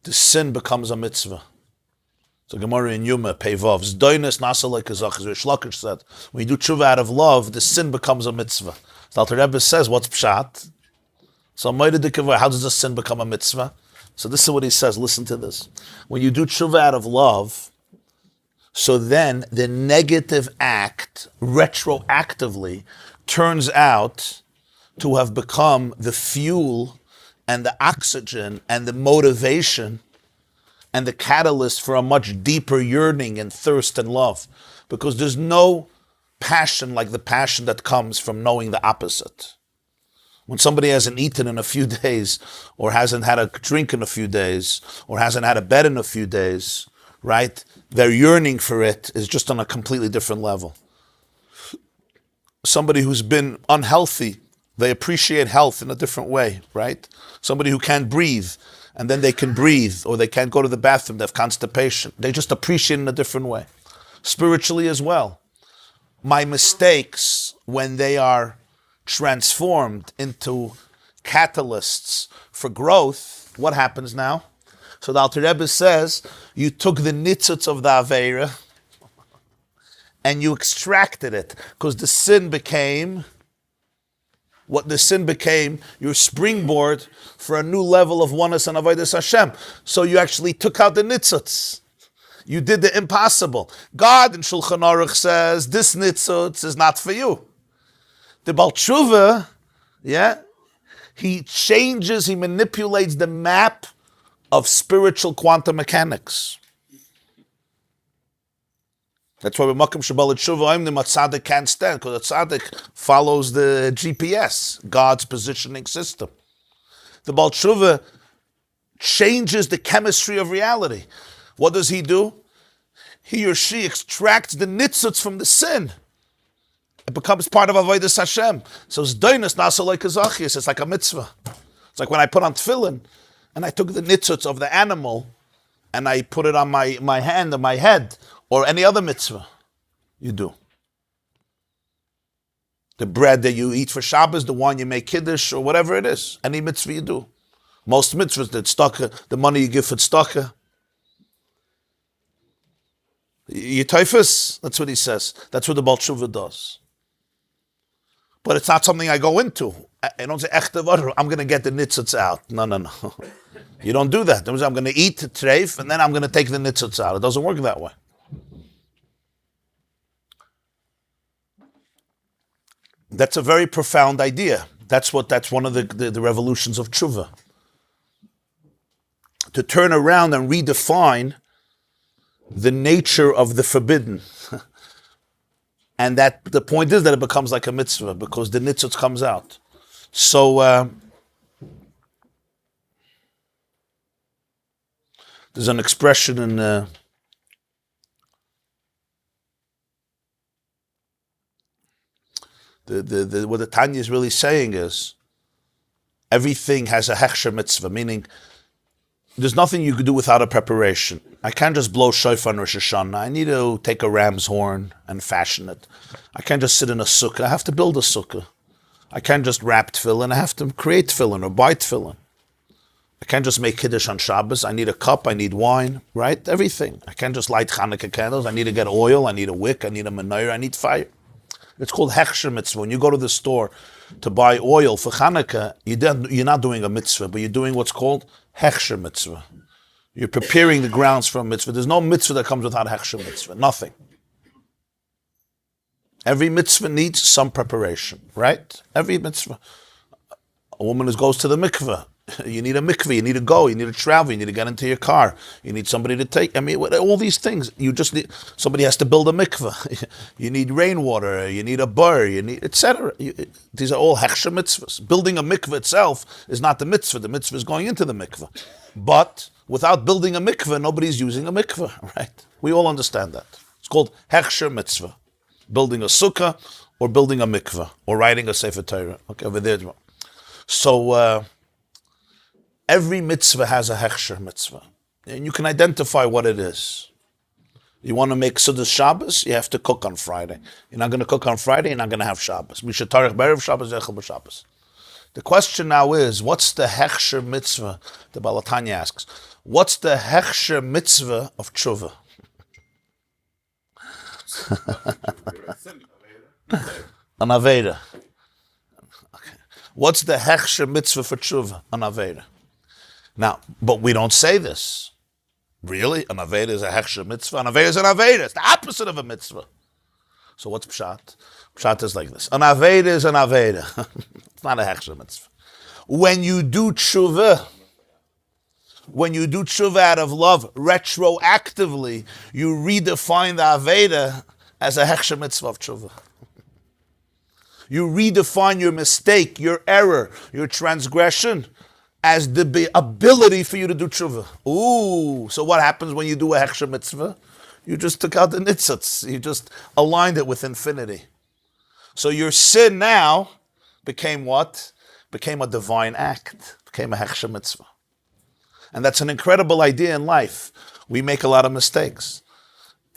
the sin becomes a mitzvah. So Gemara in Yuma, Peivav, Zdoinus nasa like Kazach, as Rish Lakish said, when you do tshuva out of love, the sin becomes a mitzvah. The Alter Rebbe says, what's pshat? So how does the sin become a mitzvah? So this is what he says, listen to this. When you do tshuva out of love, so then the negative act retroactively turns out to have become the fuel and the oxygen and the motivation and the catalyst for a much deeper yearning and thirst and love. Because there's no passion like the passion that comes from knowing the opposite. When somebody hasn't eaten in a few days, or hasn't had a drink in a few days, or hasn't had a bed in a few days, right? Their yearning for it is just on a completely different level. Somebody who's been unhealthy, they appreciate health in a different way, right? Somebody who can't breathe, and then they can breathe, or they can't go to the bathroom, they have constipation. They just appreciate it in a different way. Spiritually as well. My mistakes, when they are transformed into catalysts for growth, what happens now? So the Alter Rebbe says, you took the nitzutz of the Aveira and you extracted it, because the sin became your springboard for a new level of oneness and avodas Hashem. So you actually took out the nitzutz. You did the impossible. God in Shulchan Aruch says, this nitzutz is not for you. The Baal Tshuva, he manipulates the map of spiritual quantum mechanics. That's why B'makom Shebal Tshuva the tzaddik can't stand, because the tzaddik follows the GPS, God's positioning system. The Baal Tshuva changes the chemistry of reality. What does he do? He or she extracts the nitzutz from the sin. It becomes part of avodas Hashem. So it's doinus nasa like kazachias. It's like a mitzvah. It's like when I put on tefillin, and I took the nitzutz of the animal, and I put it on my hand or my head, or any other mitzvah you do. The bread that you eat for Shabbos, the wine you make kiddush, or whatever it is, any mitzvah you do. Most mitzvahs, the tzedakah, the money you give for tzedakah. You Teves, that's what he says. That's what the Baal Tshuva does. But it's not something I go into. I don't say, I'm going to get the nitzutz out. No. You don't do that. I'm going to eat treif, and then I'm going to take the nitzutz out. It doesn't work that way. That's a very profound idea. That's one of the revolutions of tshuva. To turn around and redefine the nature of the forbidden. And that the point is that it becomes like a mitzvah, because the nitzutz comes out. So there's an expression in what the Tanya is really saying is, everything has a hechsher mitzvah, meaning there's nothing you could do without a preparation. I can't just blow shofar on Rosh Hashanah. I need to take a ram's horn and fashion it. I can't just sit in a sukkah. I have to build a sukkah. I can't just wrap tefillin. I have to create tefillin or buy tefillin. I can't just make kiddush on Shabbos. I need a cup. I need wine, right? Everything. I can't just light Hanukkah candles. I need to get oil. I need a wick. I need a menorah. I need fire. It's called hechsher mitzvah. When you go to the store to buy oil for Hanukkah, you're not doing a mitzvah, but you're doing what's called hechsher mitzvah. You're preparing the grounds for a mitzvah. There's no mitzvah that comes without hechsher mitzvah. Nothing. Every mitzvah needs some preparation, right? Every mitzvah. A woman who goes to the mikveh, you need a mikveh, you need to go, you need to travel, you need to get into your car, you need somebody to take, all these things. You just need, somebody has to build a mikveh. You need rainwater, you need a bar, you need, etc. These are all hechsher mitzvahs. Building a mikveh itself is not the mitzvah is going into the mikveh. But without building a mikveh, nobody's using a mikveh, right? We all understand that. It's called hechsher mitzvah. Building a sukkah, or building a mikveh, or writing a sefer Torah. Okay, over there. So every mitzvah has a hechsher mitzvah, and you can identify what it is. You want to make Sudas Shabbos, you have to cook on Friday. You're not going to cook on Friday, you're not going to have Shabbos. Misha Tarech Berev Shabbos, Echel B'Shabbos. The question now is, what's the Hechsher mitzvah? The Balatanya asks, what's the Hechsher mitzvah of tshuva? An Aveda. Okay. What's the Hechsher mitzvah for tshuva? An Aveda. Now, but we don't say this. Really? An Aveda is a Hechsher mitzvah? An Aveda is an Aveda. It's the opposite of a mitzvah. So what's Pshat? Pshat is like this. An Aveda is an Aveda. It's not a Hechsher mitzvah. When you do tshuva out of love, retroactively, you redefine the Aveda as a Hechsher mitzvah of tshuva. You redefine your mistake, your error, your transgression as the ability for you to do tshuva. Ooh, so what happens when you do a Hechsher mitzvah? You just took out the nitzitz. You just aligned it with infinity. So your sin now became what? Became a divine act. Became a Hechsher mitzvah. And that's an incredible idea in life. We make a lot of mistakes.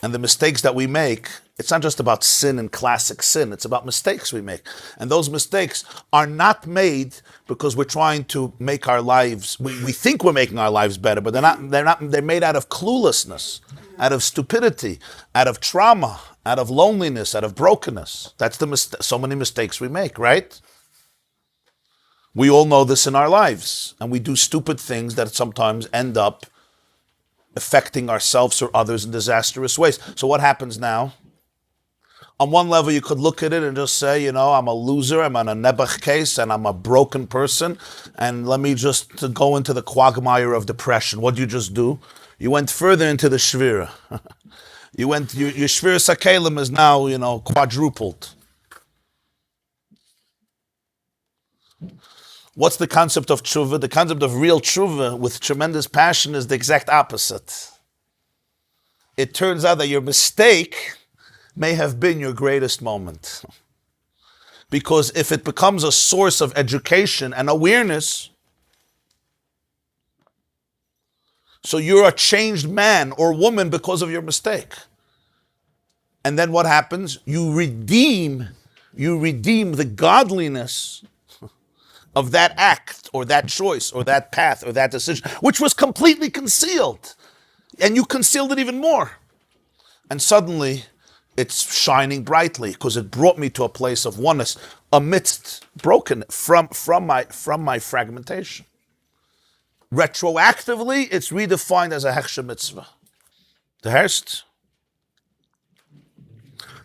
And the mistakes that we make, it's not just about sin and classic sin, it's about mistakes we make. And those mistakes are not made because we're trying to make our lives, we think we're making our lives better, but they're made out of cluelessness, out of stupidity, out of trauma, out of loneliness, out of brokenness. That's so many mistakes we make, right? We all know this in our lives, and we do stupid things that sometimes end up affecting ourselves or others in disastrous ways. So what happens now? On one level, you could look at it and just say, I'm a loser, I'm on a Nebuch case, and I'm a broken person, and let me just go into the quagmire of depression. What did you just do? You went further into the Shvira. Your Shvira Sakelim is now, quadrupled. What's the concept of tshuva? The concept of real tshuva with tremendous passion is the exact opposite. It turns out that your mistake may have been your greatest moment. Because if it becomes a source of education and awareness, so you're a changed man or woman because of your mistake. And then what happens? You redeem the godliness of that act or that choice or that path or that decision, which was completely concealed. And you concealed it even more. And suddenly it's shining brightly because it brought me to a place of oneness amidst brokenness from my fragmentation. Retroactively, it's redefined as a Hechsher mitzvah. The Herst,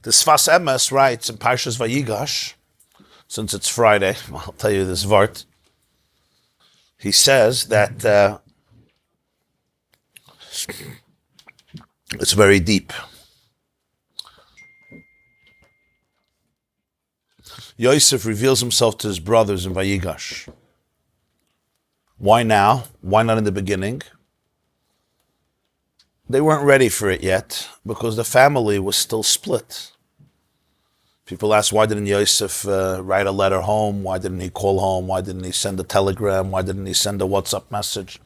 the Sfas Emes writes in Parshas Vayigash, since it's Friday, I'll tell you this vart. He says that it's very deep. Yosef reveals himself to his brothers in Vayigash. Why now? Why not in the beginning? They weren't ready for it yet because the family was still split. People ask, why didn't Yosef write a letter home? Why didn't he call home? Why didn't he send a telegram? Why didn't he send a WhatsApp message?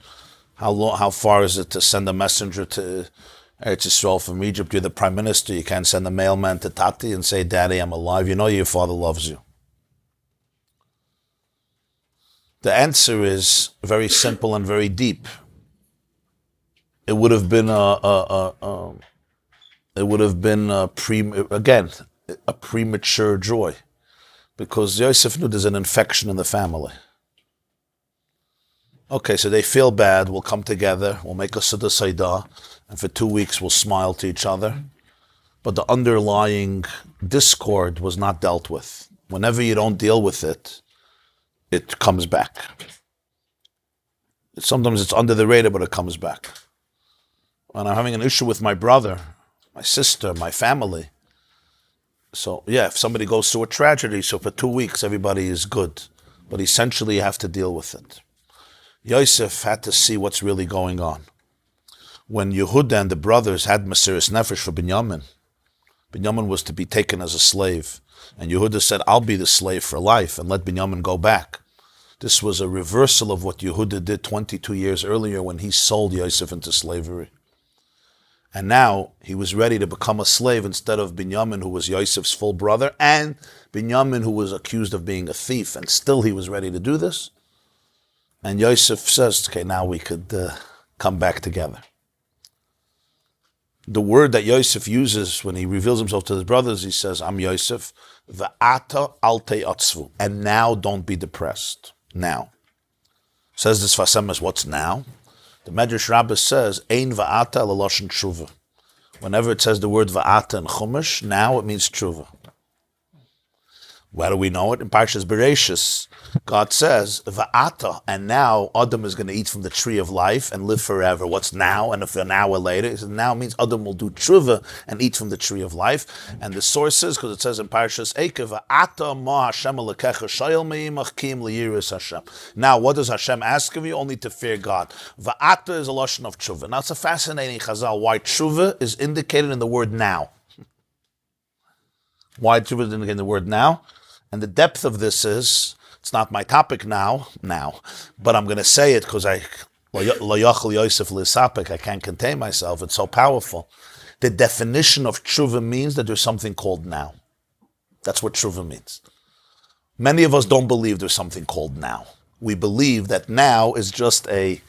How far is it to send a messenger to Eretz Yisrael from Egypt? You're the prime minister. You can't send a mailman to Tati and say, Daddy, I'm alive. You know your father loves you. The answer is very simple and very deep. It would have been a premature joy, because Yosef knew there's an infection in the family. Okay, so they feel bad, we'll come together, we'll make a Seder Seidah, and for 2 weeks we'll smile to each other. But the underlying discord was not dealt with. Whenever you don't deal with it, it comes back. Sometimes it's under the radar, but it comes back. When I'm having an issue with my brother, my sister, my family, so yeah, if somebody goes through a tragedy, so for 2 weeks everybody is good, but essentially you have to deal with it. Yosef had to see what's really going on. When Yehuda and the brothers had Mesiras Nefesh for Binyamin was to be taken as a slave, and Yehuda said, I'll be the slave for life and let Binyamin go back. This was a reversal of what Yehuda did 22 years earlier when he sold Yosef into slavery. And now he was ready to become a slave instead of Binyamin, who was Yosef's full brother, and Binyamin, who was accused of being a thief, and still he was ready to do this. And Yosef says, okay, now we could come back together. The word that Yosef uses when he reveals himself to his brothers, he says, I'm Yosef, va'ata al te'atzvu, and now don't be depressed. Now. Says this Fasemes, what's now? The Medrash Rabbi says, Ein va'ata l'loshen tshuva. Whenever it says the word va'ata in Chumash, now it means tshuva. Where do we know it? In Parshas Bereshis, God says, va'ata, and now Adam is going to eat from the tree of life and live forever. What's now? And if an hour later, he says, now means Adam will do tshuva and eat from the tree of life. And the source is, because it says in Parshas Eikev, va'ata ma Hashem alekecha shayel me'imach kim liyiris Hashem. Now, what does Hashem ask of you? Only to fear God. Va'ata is a lashon of tshuva. Now, it's a fascinating chazal why tshuva is indicated in the word now. Why tshuva is indicated in the word now? And the depth of this is, it's not my topic now, but I'm going to say it because I can't contain myself. It's so powerful. The definition of tshuva means that there's something called now. That's what tshuva means. Many of us don't believe there's something called now. We believe that now is just a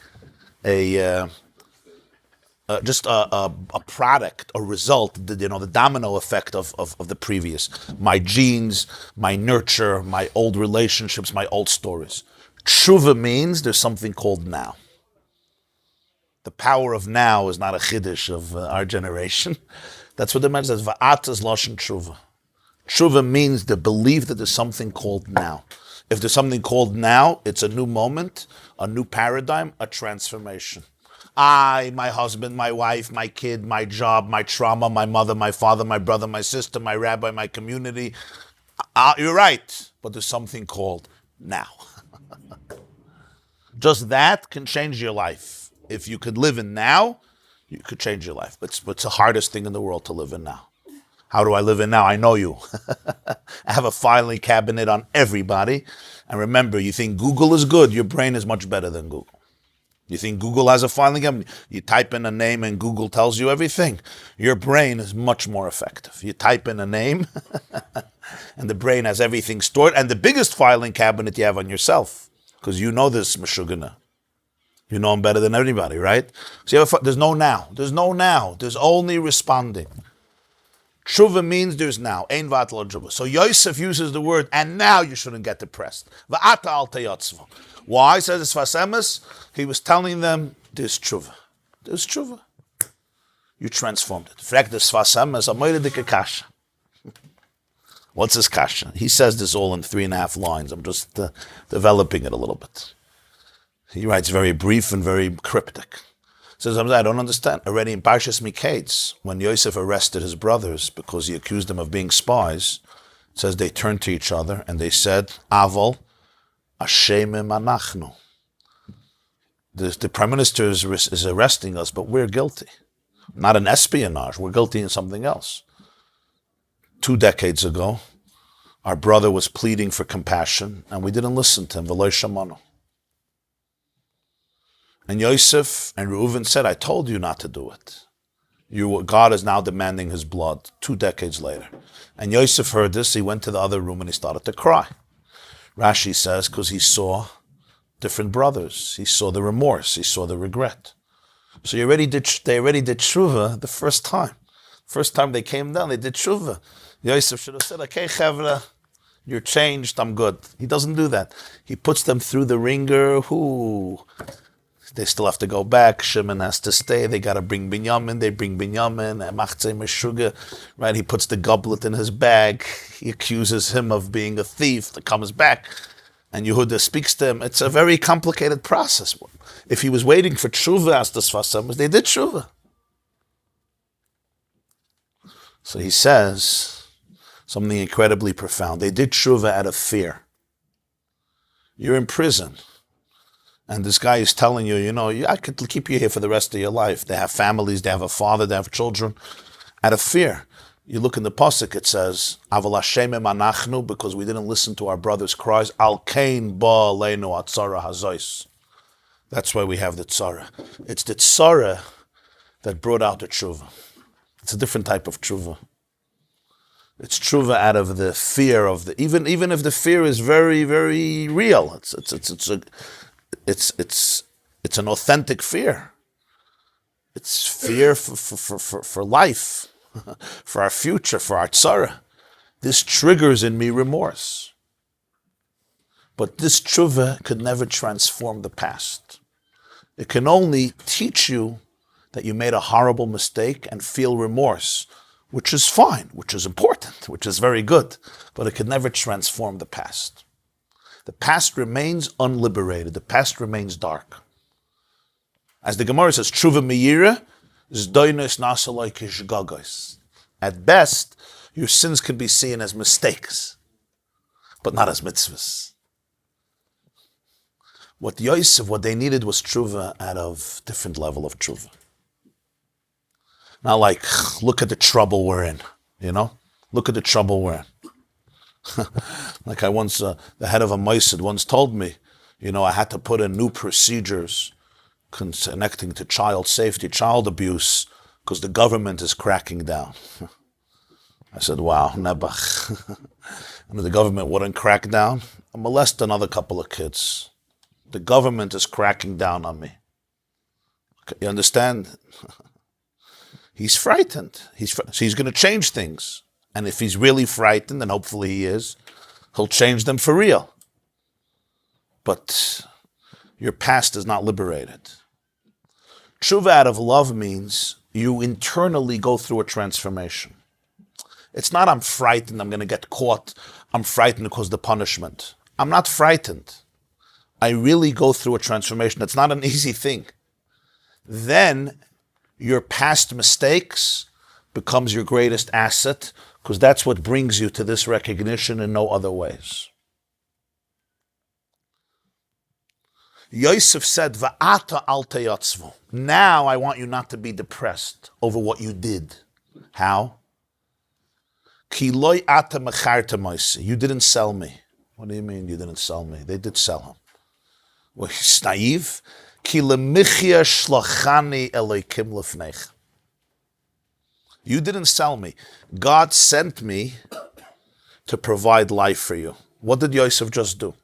product, a result, the domino effect of the previous. My genes, my nurture, my old relationships, my old stories. Tshuva means there's something called now. The power of now is not a chiddush of our generation. That's what the man says, va'at is lashon tshuva. Tshuva means the belief that there's something called now. If there's something called now, it's a new moment, a new paradigm, a transformation. I, my husband, my wife, my kid, my job, my trauma, my mother, my father, my brother, my sister, my rabbi, my community. You're right, but there's something called now. Just that can change your life. If you could live in now, you could change your life. It's the hardest thing in the world to live in now. How do I live in now? I know you. I have a filing cabinet on everybody. And remember, you think Google is good, your brain is much better than Google. You think Google has a filing cabinet? You type in a name and Google tells you everything. Your brain is much more effective. You type in a name and the brain has everything stored. And the biggest filing cabinet you have on yourself, because you know this, Meshugana. You know him better than anybody, right? So there's no now. There's no now. There's only responding. Tshuva means there's now. Ein va'at lo tshuva. So Yosef uses the word, and now you shouldn't get depressed. Va'ata al teyatzvu. Why? Says it's Fasemes. He was telling them, there's tshuva. There's tshuva. You transformed it. Frag this Fasemes, a moire dike kasha. What's his kasha? He says this all in 3.5 lines. I'm just developing it a little bit. He writes very brief and very cryptic. Says, I don't understand. Already in Parshas Miketz, when Yosef arrested his brothers because he accused them of being spies, it says they turned to each other and they said, Aval, Ashemim Anachnu. The Prime Minister is arresting us, but we're guilty. Not in espionage, we're guilty in something else. 2 decades ago, our brother was pleading for compassion and we didn't listen to him. V'lo shamanu. And Yosef and Reuven said, I told you not to do it. God is now demanding his blood 2 decades later. And Yosef heard this, he went to the other room and he started to cry. Rashi says, because he saw different brothers. He saw the remorse, he saw the regret. So they already did tshuva the first time. First time they came down, they did tshuva. Yosef should have said, okay, Chevra, you're changed, I'm good. He doesn't do that. He puts them through the ringer. They still have to go back. Shimon has to stay. They got to bring Binyamin. They bring Binyamin. Machzei Meshuga, right? He puts the goblet in his bag. He accuses him of being a thief. He comes back. And Yehuda speaks to him. It's a very complicated process. If he was waiting for tshuva, as the Sfasam, they did tshuva. So he says something incredibly profound. They did tshuva out of fear. You're in prison. And this guy is telling you, I could keep you here for the rest of your life. They have families, they have a father, they have children. Out of fear. You look in the Pasuk, it says, Aval Hashemim Anachnu, because we didn't listen to our brother's cries. Al Kain Ba Leinu Atzara Hazois. That's why we have the tzara. It's the tzara that brought out the tshuva. It's a different type of tshuva. It's tshuva out of the fear of the even if the fear is very, very real. It's an authentic fear. It's fear for life, for our future, for our tzara. This triggers in me remorse. But this tshuva could never transform the past. It can only teach you that you made a horrible mistake and feel remorse, which is fine, which is important, which is very good, but it could never transform the past. The past remains unliberated. The past remains dark. As the Gemara says, tshuva meira zdoinos nasaloi kishgagos. At best, your sins can be seen as mistakes, but not as mitzvahs. What they needed was tshuva out of different level of tshuva. Not like, look at the trouble we're in, Look at the trouble we're in. Like I once, the head of a Monsey once told me, I had to put in new procedures connecting to child safety, child abuse, because the government is cracking down. I said, wow, Nebuch. And if the government wouldn't crack down, I'll molest another couple of kids. The government is cracking down on me. You understand? He's frightened. So he's going to change things. And if he's really frightened, and hopefully he is, he'll change them for real. But your past is not liberated. Tshuva out of love means you internally go through a transformation. It's not I'm frightened, I'm going to get caught. I'm frightened because of the punishment. I'm not frightened. I really go through a transformation. It's not an easy thing. Then your past mistakes becomes your greatest asset, because that's what brings you to this recognition in no other ways. Yosef said, Va'ata al teyatzvu. Now I want you not to be depressed over what you did. How? Ki loy ata mecharta Monsey. You didn't sell me. What do you mean you didn't sell me? They did sell him. Well, he's naive. Ki lemichya shlachani elokim lefnech. You didn't sell me. God sent me to provide life for you. What did Yosef just do?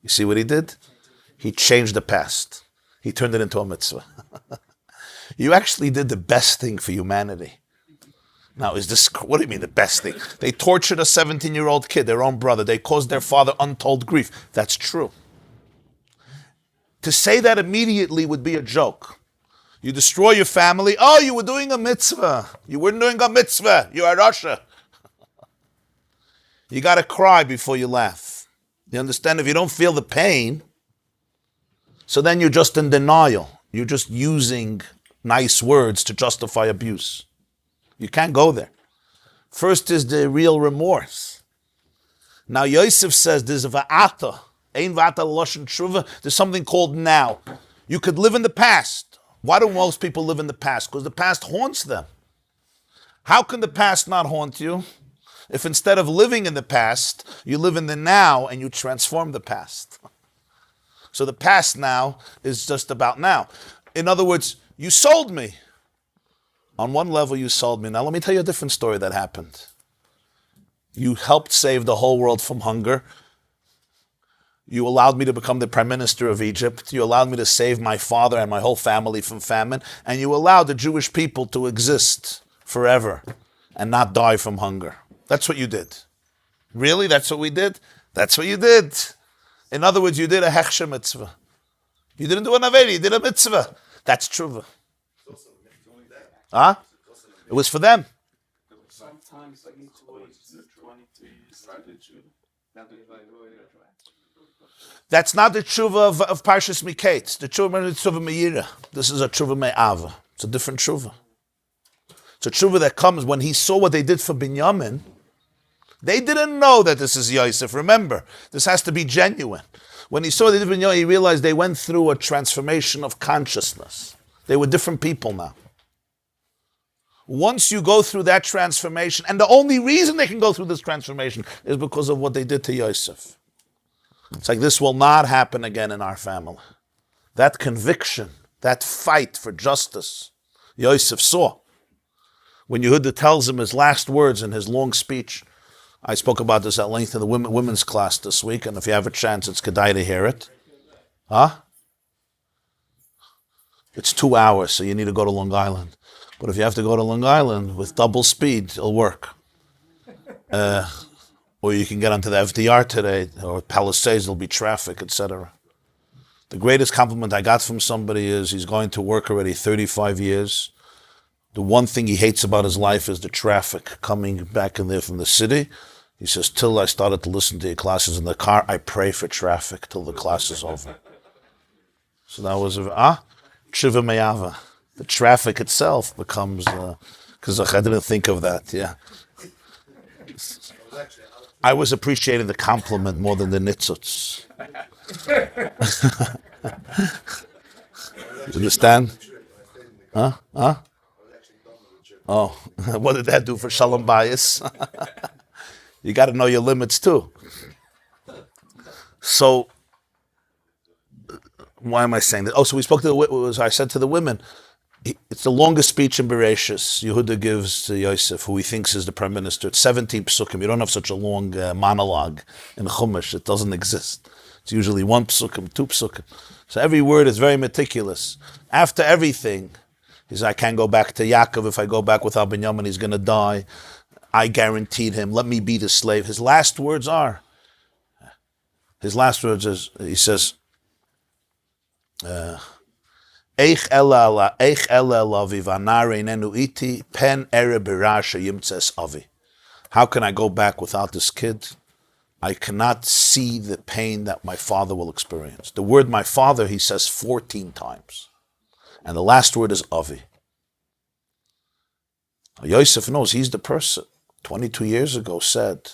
You see what he did? He changed the past. He turned it into a mitzvah. You actually did the best thing for humanity. Now, what do you mean the best thing? They tortured a 17-year-old kid, their own brother. They caused their father untold grief. That's true. To say that immediately would be a joke. You destroy your family. Oh, you were doing a mitzvah. You weren't doing a mitzvah. You are Russia. You got to cry before you laugh. You understand? If you don't feel the pain, so then you're just in denial. You're just using nice words to justify abuse. You can't go there. First is the real remorse. Now Yosef says there's a va'ata. Ein va'ata l'lashon tshuva. There's something called now. You could live in the past. Why do most people live in the past? Because the past haunts them. How can the past not haunt you? If instead of living in the past, you live in the now and you transform the past. So the past now is just about now. In other words, you sold me. On one level, you sold me. Now, let me tell you a different story that happened. You helped save the whole world from hunger. You allowed me to become the Prime Minister of Egypt. You allowed me to save my father and my whole family from famine. And you allowed the Jewish people to exist forever and not die from hunger. That's what you did. Really? That's what we did? That's what you did. In other words, you did a hechsher mitzvah. You didn't do an averi, you did a mitzvah. That's tshuva. Huh? It was for them. Sometimes I need to wait 23 That's not the tshuva of Parshas Miketz. The tshuva is tshuva me'ira. This is a tshuva me'ava. It's a different tshuva. It's a tshuva that comes when he saw what they did for Binyamin. They didn't know that this is Yosef. Remember, this has to be genuine. When he saw what they did for Binyamin, he realized they went through a transformation of consciousness. They were different people now. Once you go through that transformation, and the only reason they can go through this transformation is because of what they did to Yosef. It's like this will not happen again in our family. That conviction, that fight for justice, Yosef saw. When Yehuda tells him his last words in his long speech, I spoke about this at length in the women's class this week, and if you have a chance, it's kedai to hear it. Huh? It's 2 hours, so you need to go to Long Island. But if you have to go to Long Island with double speed, it'll work. Or you can get onto the FDR today, or Palisades, there'll be traffic, etc. The greatest compliment I got from somebody is he's going to work already 35 years. The one thing he hates about his life is the traffic coming back in there from the city. He says, till I started to listen to your classes in the car, I pray for traffic till the class is over. So that was Tshuva Me'ava. The traffic itself becomes, because I didn't think of that, yeah. I was appreciating the compliment more than the nitzuts. You understand? Huh? Oh, what did that do for Shalom Bayis? You got to know your limits too. So, why am I saying that? Oh, so we spoke to I said to the women, it's the longest speech in Bereshis. Yehuda gives to Yosef, who he thinks is the prime minister. It's 17 psukim. You don't have such a long monologue in Chumash. It doesn't exist. It's usually 1 psukim, 2 psukim. So every word is very meticulous. After everything, he says, I can't go back to Yaakov. If I go back without Binyamin, he's going to die. I guaranteed him, let me be the slave. His last words is, he says, Eich ela lavi v'anare nenu iti pen ere berasha yimtzes avi. How can I go back without this kid? I cannot see the pain that my father will experience. The word my father, he says 14 times. And the last word is avi. Yosef knows he's the person 22 years ago said,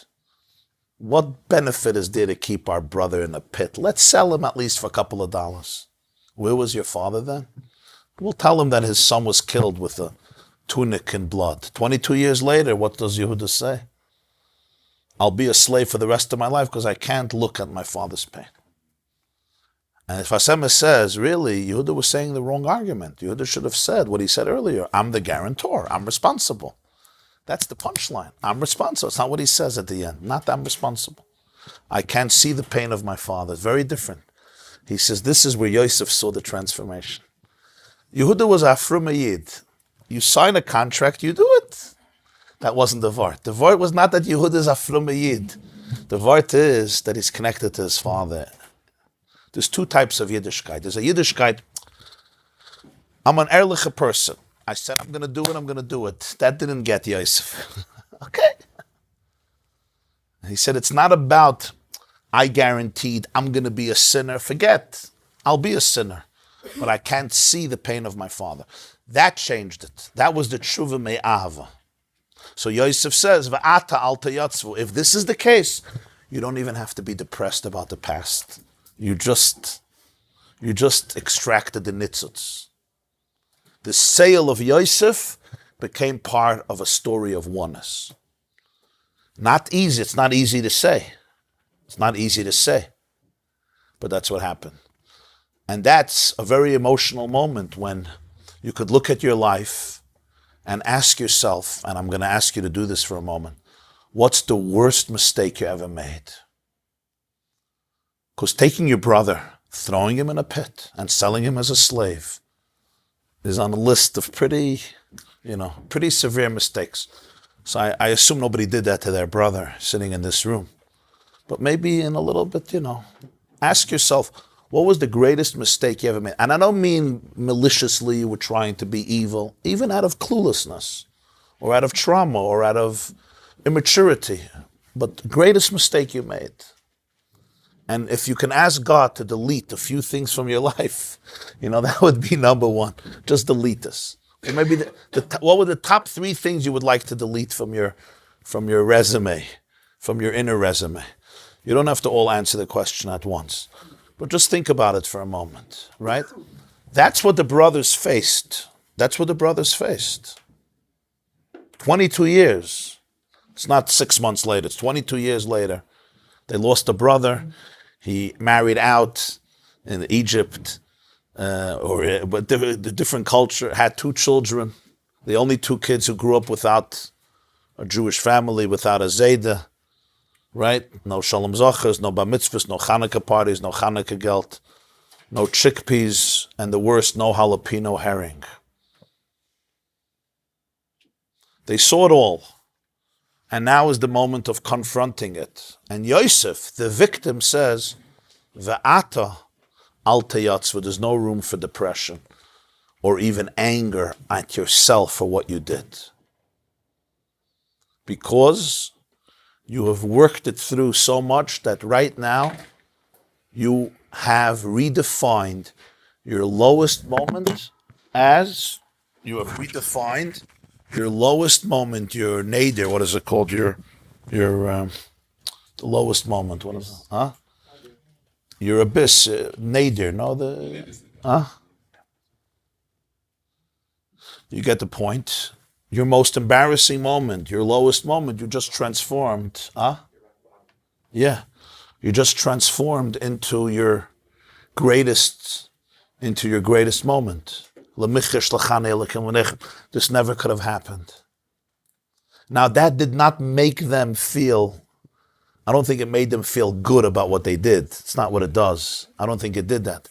what benefit is there to keep our brother in a pit? Let's sell him at least for a couple of dollars. Where was your father then? We'll tell him that his son was killed with a tunic in blood. 22 years later, what does Yehuda say? I'll be a slave for the rest of my life because I can't look at my father's pain. And if Hashem says, really, Yehuda was saying the wrong argument. Yehuda should have said what he said earlier. I'm the guarantor. I'm responsible. That's the punchline. I'm responsible. It's not what he says at the end. Not that I'm responsible. I can't see the pain of my father. It's very different. He says, this is where Yosef saw the transformation. Yehuda was Afrum Yid. You sign a contract, you do it. That wasn't the Vart. The Vart was not that Yehuda is Afrum Yid. The Vart is that he's connected to his father. There's 2 types of Yiddishkeit. There's a Yiddishkeit, I'm an ehrliche person. I said, I'm going to do it, I'm going to do it. That didn't get Yosef. Okay. He said, it's not about I guaranteed I'm going to be a sinner. Forget, I'll be a sinner. But I can't see the pain of my father. That changed it. That was the tshuva me'ava. So Yosef says, V'ata al tayatzvu. If this is the case, you don't even have to be depressed about the past. You just extracted the nitzuts. The sale of Yosef became part of a story of oneness. Not easy. It's not easy to say. It's not easy to say, but that's what happened. And that's a very emotional moment when you could look at your life and ask yourself, and I'm going to ask you to do this for a moment, what's the worst mistake you ever made? Because taking your brother, throwing him in a pit, and selling him as a slave is on a list of pretty severe mistakes. So I assume nobody did that to their brother sitting in this room. But maybe in a little bit, ask yourself, what was the greatest mistake you ever made? And I don't mean maliciously you were trying to be evil, even out of cluelessness, or out of trauma, or out of immaturity. But the greatest mistake you made. And if you can ask God to delete a few things from your life, that would be number 1. Just delete this. Or maybe what were the top 3 things you would like to delete from your resume, from your inner resume? You don't have to all answer the question at once. But just think about it for a moment, right? That's what the brothers faced. 22 years. It's not 6 months later. It's 22 years later. They lost a brother. He married out in Egypt. but the different culture, had 2 children. The only 2 kids who grew up without a Jewish family, without a Zayda, right? No Shalom Zachas, no Bar Mitzvahs, no Hanukkah parties, no Hanukkah gelt, no chickpeas, and the worst, no jalapeno herring. They saw it all. And now is the moment of confronting it. And Yosef, the victim, says, Ve'ata al teyatzva, there's no room for depression or even anger at yourself for what you did. Because you have worked it through so much that right now you have redefined your lowest moment as you have redefined your lowest moment, your nadir, what is it called? Your the lowest moment, what is it? Huh? Your abyss, nadir, no? You get the point. Your most embarrassing moment, your lowest moment, you just transformed. Yeah. You just transformed into your greatest moment. This never could have happened. Now that did not make them feel, I don't think it made them feel good about what they did. It's not what it does. I don't think it did that.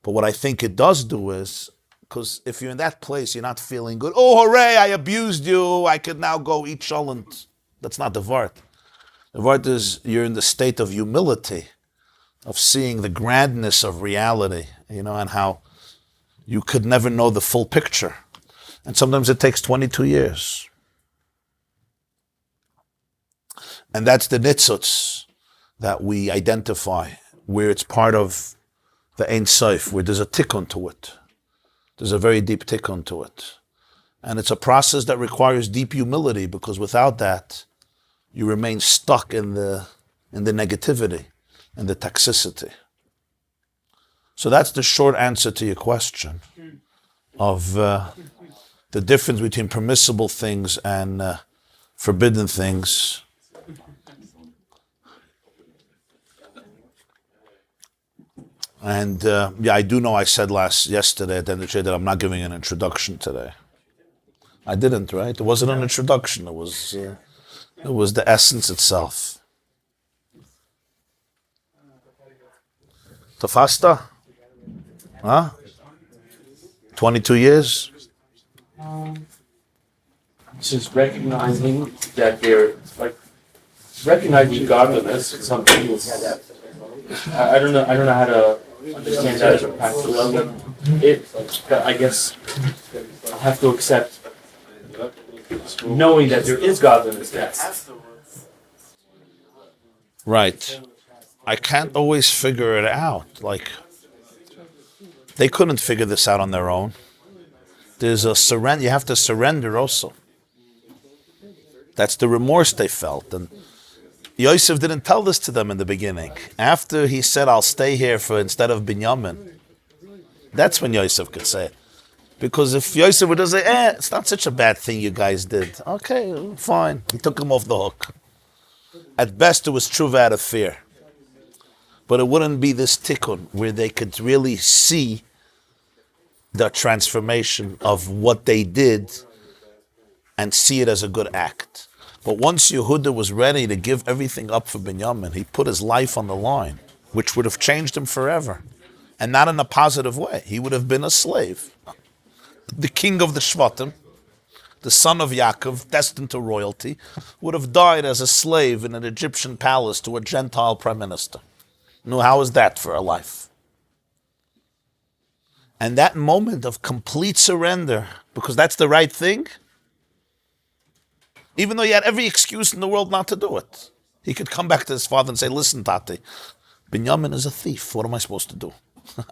But what I think it does do is, because if you're in that place, you're not feeling good. Oh, hooray, I abused you. I could now go eat sholent. That's not the Vart. The Vart is you're in the state of humility, of seeing the grandness of reality, and how you could never know the full picture. And sometimes it takes 22 years. And that's the nitzutz that we identify, where it's part of the Ein Sof, where there's a tikkun to it. There's a very deep tikkun to it. And it's a process that requires deep humility, because without that, you remain stuck in the negativity and the toxicity. So that's the short answer to your question of the difference between permissible things and forbidden things. And I do know I said yesterday at the end of the day that I'm not giving an introduction today. I didn't, right? It wasn't an introduction. It was the essence itself. Tafasta? Huh? 22 years? Just recognizing that they're recognizing godliness. Some people, I don't know how to understand that as a practical level. I guess I have to accept knowing that there is godliness there. Right. I can't always figure it out. They couldn't figure this out on their own. There's a surrender. You have to surrender also. That's the remorse they felt. And Yosef didn't tell this to them in the beginning. After he said, I'll stay here instead of Binyamin, that's when Yosef could say it. Because if Yosef would just say, it's not such a bad thing you guys did. Okay, fine. He took him off the hook. At best, it was true out of fear. But it wouldn't be this tikkun where they could really see the transformation of what they did and see it as a good act. But once Yehuda was ready to give everything up for Binyamin, he put his life on the line, which would have changed him forever. And not in a positive way. He would have been a slave. The king of the Shvatim, the son of Yaakov, destined to royalty, would have died as a slave in an Egyptian palace to a Gentile prime minister. Now, how is that for a life? And that moment of complete surrender, because that's the right thing, even though he had every excuse in the world not to do it. He could come back to his father and say, listen, Tati, Binyamin is a thief. What am I supposed to do?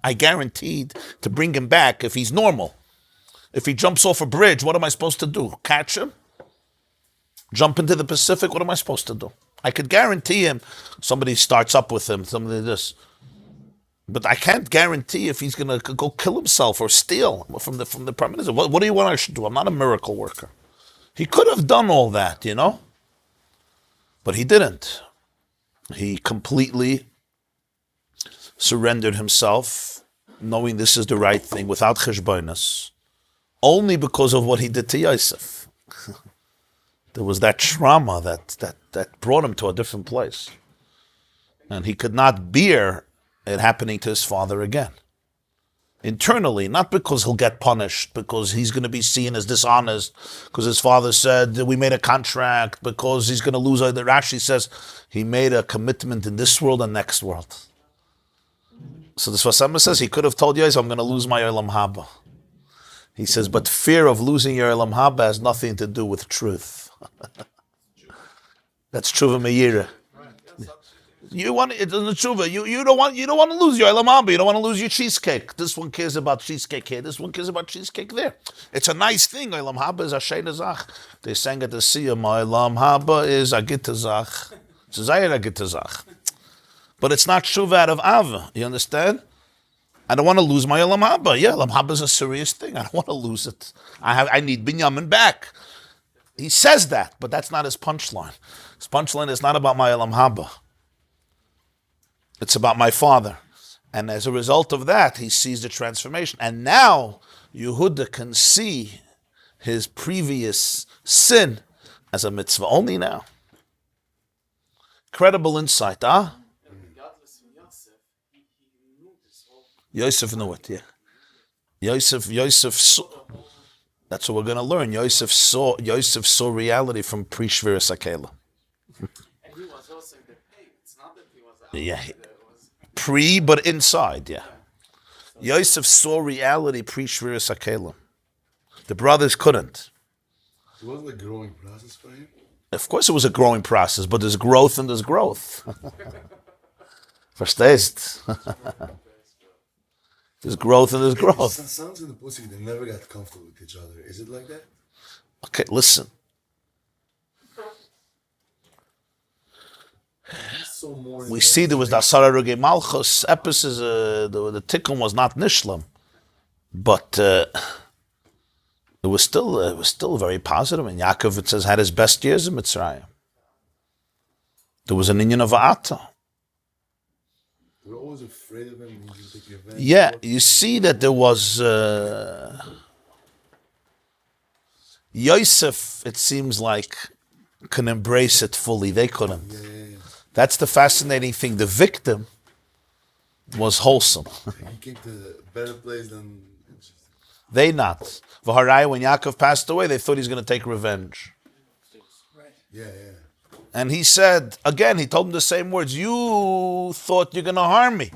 I guaranteed to bring him back if he's normal. If he jumps off a bridge, what am I supposed to do? Catch him? Jump into the Pacific? What am I supposed to do? I could guarantee him, somebody starts up with him, somebody this. But I can't guarantee if he's going to go kill himself or steal from the prime minister. What do you want I should do? I'm not a miracle worker. He could have done all that, But he didn't. He completely surrendered himself knowing this is the right thing, without cheshbonos, only because of what he did to Yosef. There was that trauma that brought him to a different place. And he could not bear it happening to his father again. Internally, not because he'll get punished, because he's going to be seen as dishonest, because his father said we made a contract, because he's going to lose. The Rashi says he made a commitment in this world and next world. So the Sfasama says he could have told Yosef, I'm going to lose my Olam Haba. He says, but fear of losing your Olam Haba has nothing to do with truth. That's Tshuva Meira. You want it in the tshuva. You don't want to lose your Olam Haba. You don't want to lose your cheesecake. This one cares about cheesecake here. This one cares about cheesecake there. It's a nice thing. Olam Haba is a sheina zach. They sang at the Siyam. Olam Haba is a gita zach. It's a zayir a gita zach. But it's not tshuva out of ava. You understand? I don't want to lose my Olam Haba. Yeah, Olam Haba is a serious thing. I don't want to lose it. I need Binyamin back. He says that, but that's not his punchline. His punchline is not about my Olam Haba. It's about my father. And as a result of that, he sees the transformation. And now, Yehuda can see his previous sin as a mitzvah. Only now. Incredible insight, huh? Yosef knew it, yeah. Yosef saw, that's what we're going to learn. Yosef saw reality from pre-Shviras HaKelah. And he was also in the pain. It's not that he was out. Yeah. Pre, but inside, yeah. Yosef saw reality pre-Shviras HaKelah. The brothers couldn't. It wasn't a growing process for him? Of course it was a growing process, but there's growth and there's growth. Verstehst? There's growth and there's growth. It sounds in the pussy they never got comfortable with each other. Is it like that? Okay, listen. We see there was the Asara Ruge Malchus. Epis is the tikkun was not nishlam, but it was still very positive. And Yaakov, it says, had his best years in Mitzrayim. There was an inyan of Ata. They were always afraid of him. He didn't take revenge. Yeah, you see that there was Yosef. It seems like can embrace it fully. They couldn't. Yeah. That's the fascinating thing. The victim was wholesome. He came to a better place than... They not. V'harai, when Yaakov passed away, they thought he's going to take revenge. Yeah. And he said, again, he told them the same words. You thought you're going to harm me.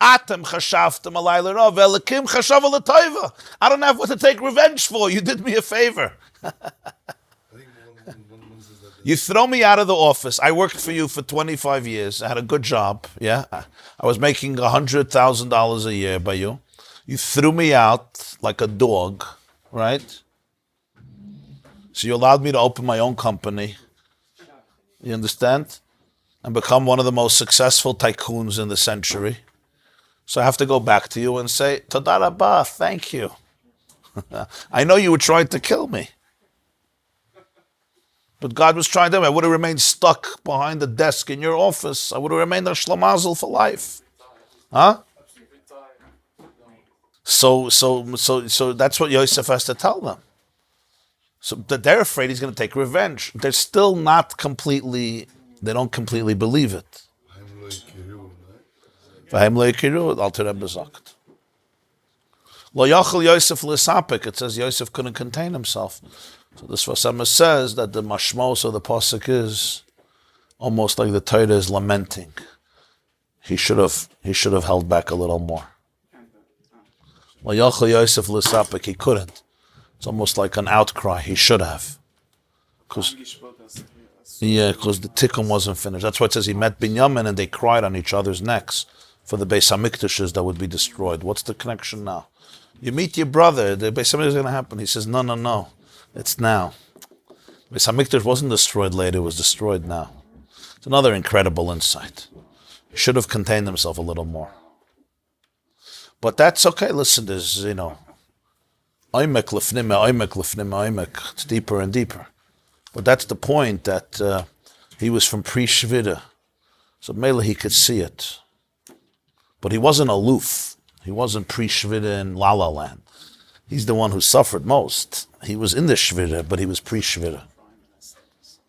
Atem chashavtem alay l'rov, Elikim chashav l'toiva. I don't have what to take revenge for. You did me a favor. I think one says that... You throw me out of the office. I worked for you for 25 years. I had a good job. Yeah, I was making $100,000 a year by you. You threw me out like a dog, right? So you allowed me to open my own company. You understand? And become one of the most successful tycoons in the century. So I have to go back to you and say, Toda Rabba, thank you. I know you were trying to kill me. But God was trying to, I would have remained stuck behind the desk in your office. I would have remained a shlamazel for life. Huh? So that's what Yosef has to tell them. So they're afraid he's going to take revenge. They're still not completely, they don't completely believe it. V'hem lo yikiru, Alter Rebbe sagt. Lo yachol Yosef l'sapik, it says Yosef couldn't contain himself. So this Vasema says that the mashmos of the pasuk is almost like the Torah is lamenting. He should have held back a little more. Lo yachol Yosef l'sapik, he couldn't. It's almost like an outcry. He should have. Because the tikkun wasn't finished. That's why it says he met Binyamin and they cried on each other's necks for the Beis HaMikdashes that would be destroyed. What's the connection now? You meet your brother, the Beis HaMikdash is going to happen. He says, no. It's now. Beis HaMikdash wasn't destroyed later, it was destroyed now. It's another incredible insight. He should have contained himself a little more. But that's okay. Listen, there's, Oimek lefnime, it's deeper and deeper. But that's the point, that he was from pre-Shvira. So Mela, he could see it. But he wasn't aloof. He wasn't pre-Shvira in La La Land. He's the one who suffered most. He was in the Shvira, but he was pre-Shvira.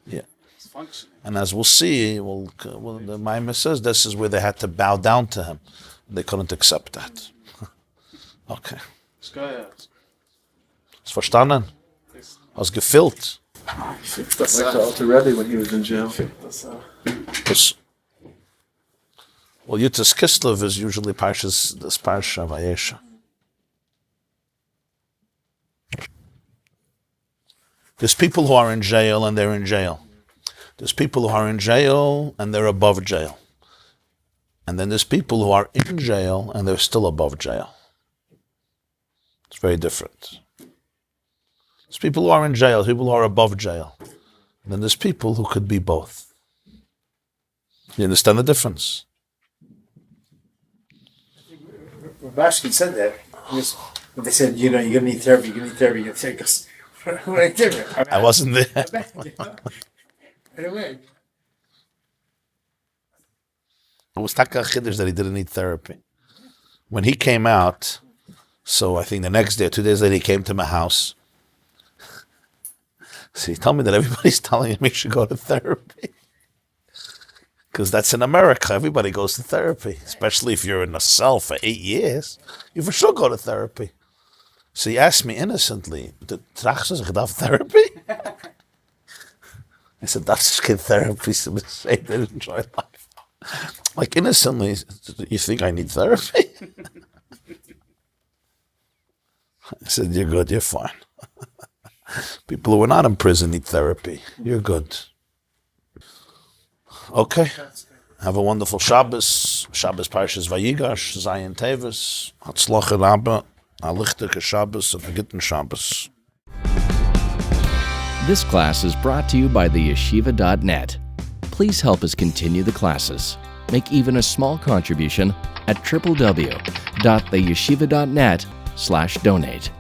Yeah. It's functioning. And as we'll see, the Maimon says this is where they had to bow down to him. They couldn't accept that. Okay. Ist geil. Hast verstanden? Hast gefüllt? Like the Alter Rebbe when he was in jail. Well, Yutas Kislev is usually Parshas, this Parsha Vayigash. There's people who are in jail and they're in jail. There's people who are in jail and they're above jail. And then there's people who are in jail and they're still above jail. It's very different. There's people who are in jail, people who are above jail. And then there's people who could be both. You understand the difference? Rabbi said that. When they said, you're going to need therapy, you're going to need therapy, you're going to take us. I wasn't there. Right away. It was Taka Chiddush that he didn't need therapy. When he came out, so I think the next day, 2 days later, he came to my house. So he told me that everybody's telling him he should go to therapy. Because that's in America. Everybody goes to therapy. Especially if you're in a cell for 8 years. You for sure go to therapy. So he asked me innocently, "Tracht ze gedaan therapy?" I said, "That's good therapy." So they didn't enjoy life. Like innocently, you think I need therapy? I said, "You're good. You're fine." People who are not in prison need therapy. You're good. Okay. Have a wonderful Shabbos. Shabbos Parshas Vayigash, Zayin Teves. Hatzlacha Rabba. Alichtike Shabbos and Vergitten Shabbos. This class is brought to you by theyeshiva.net. Please help us continue the classes. Make even a small contribution at www.theyeshiva.net/donate.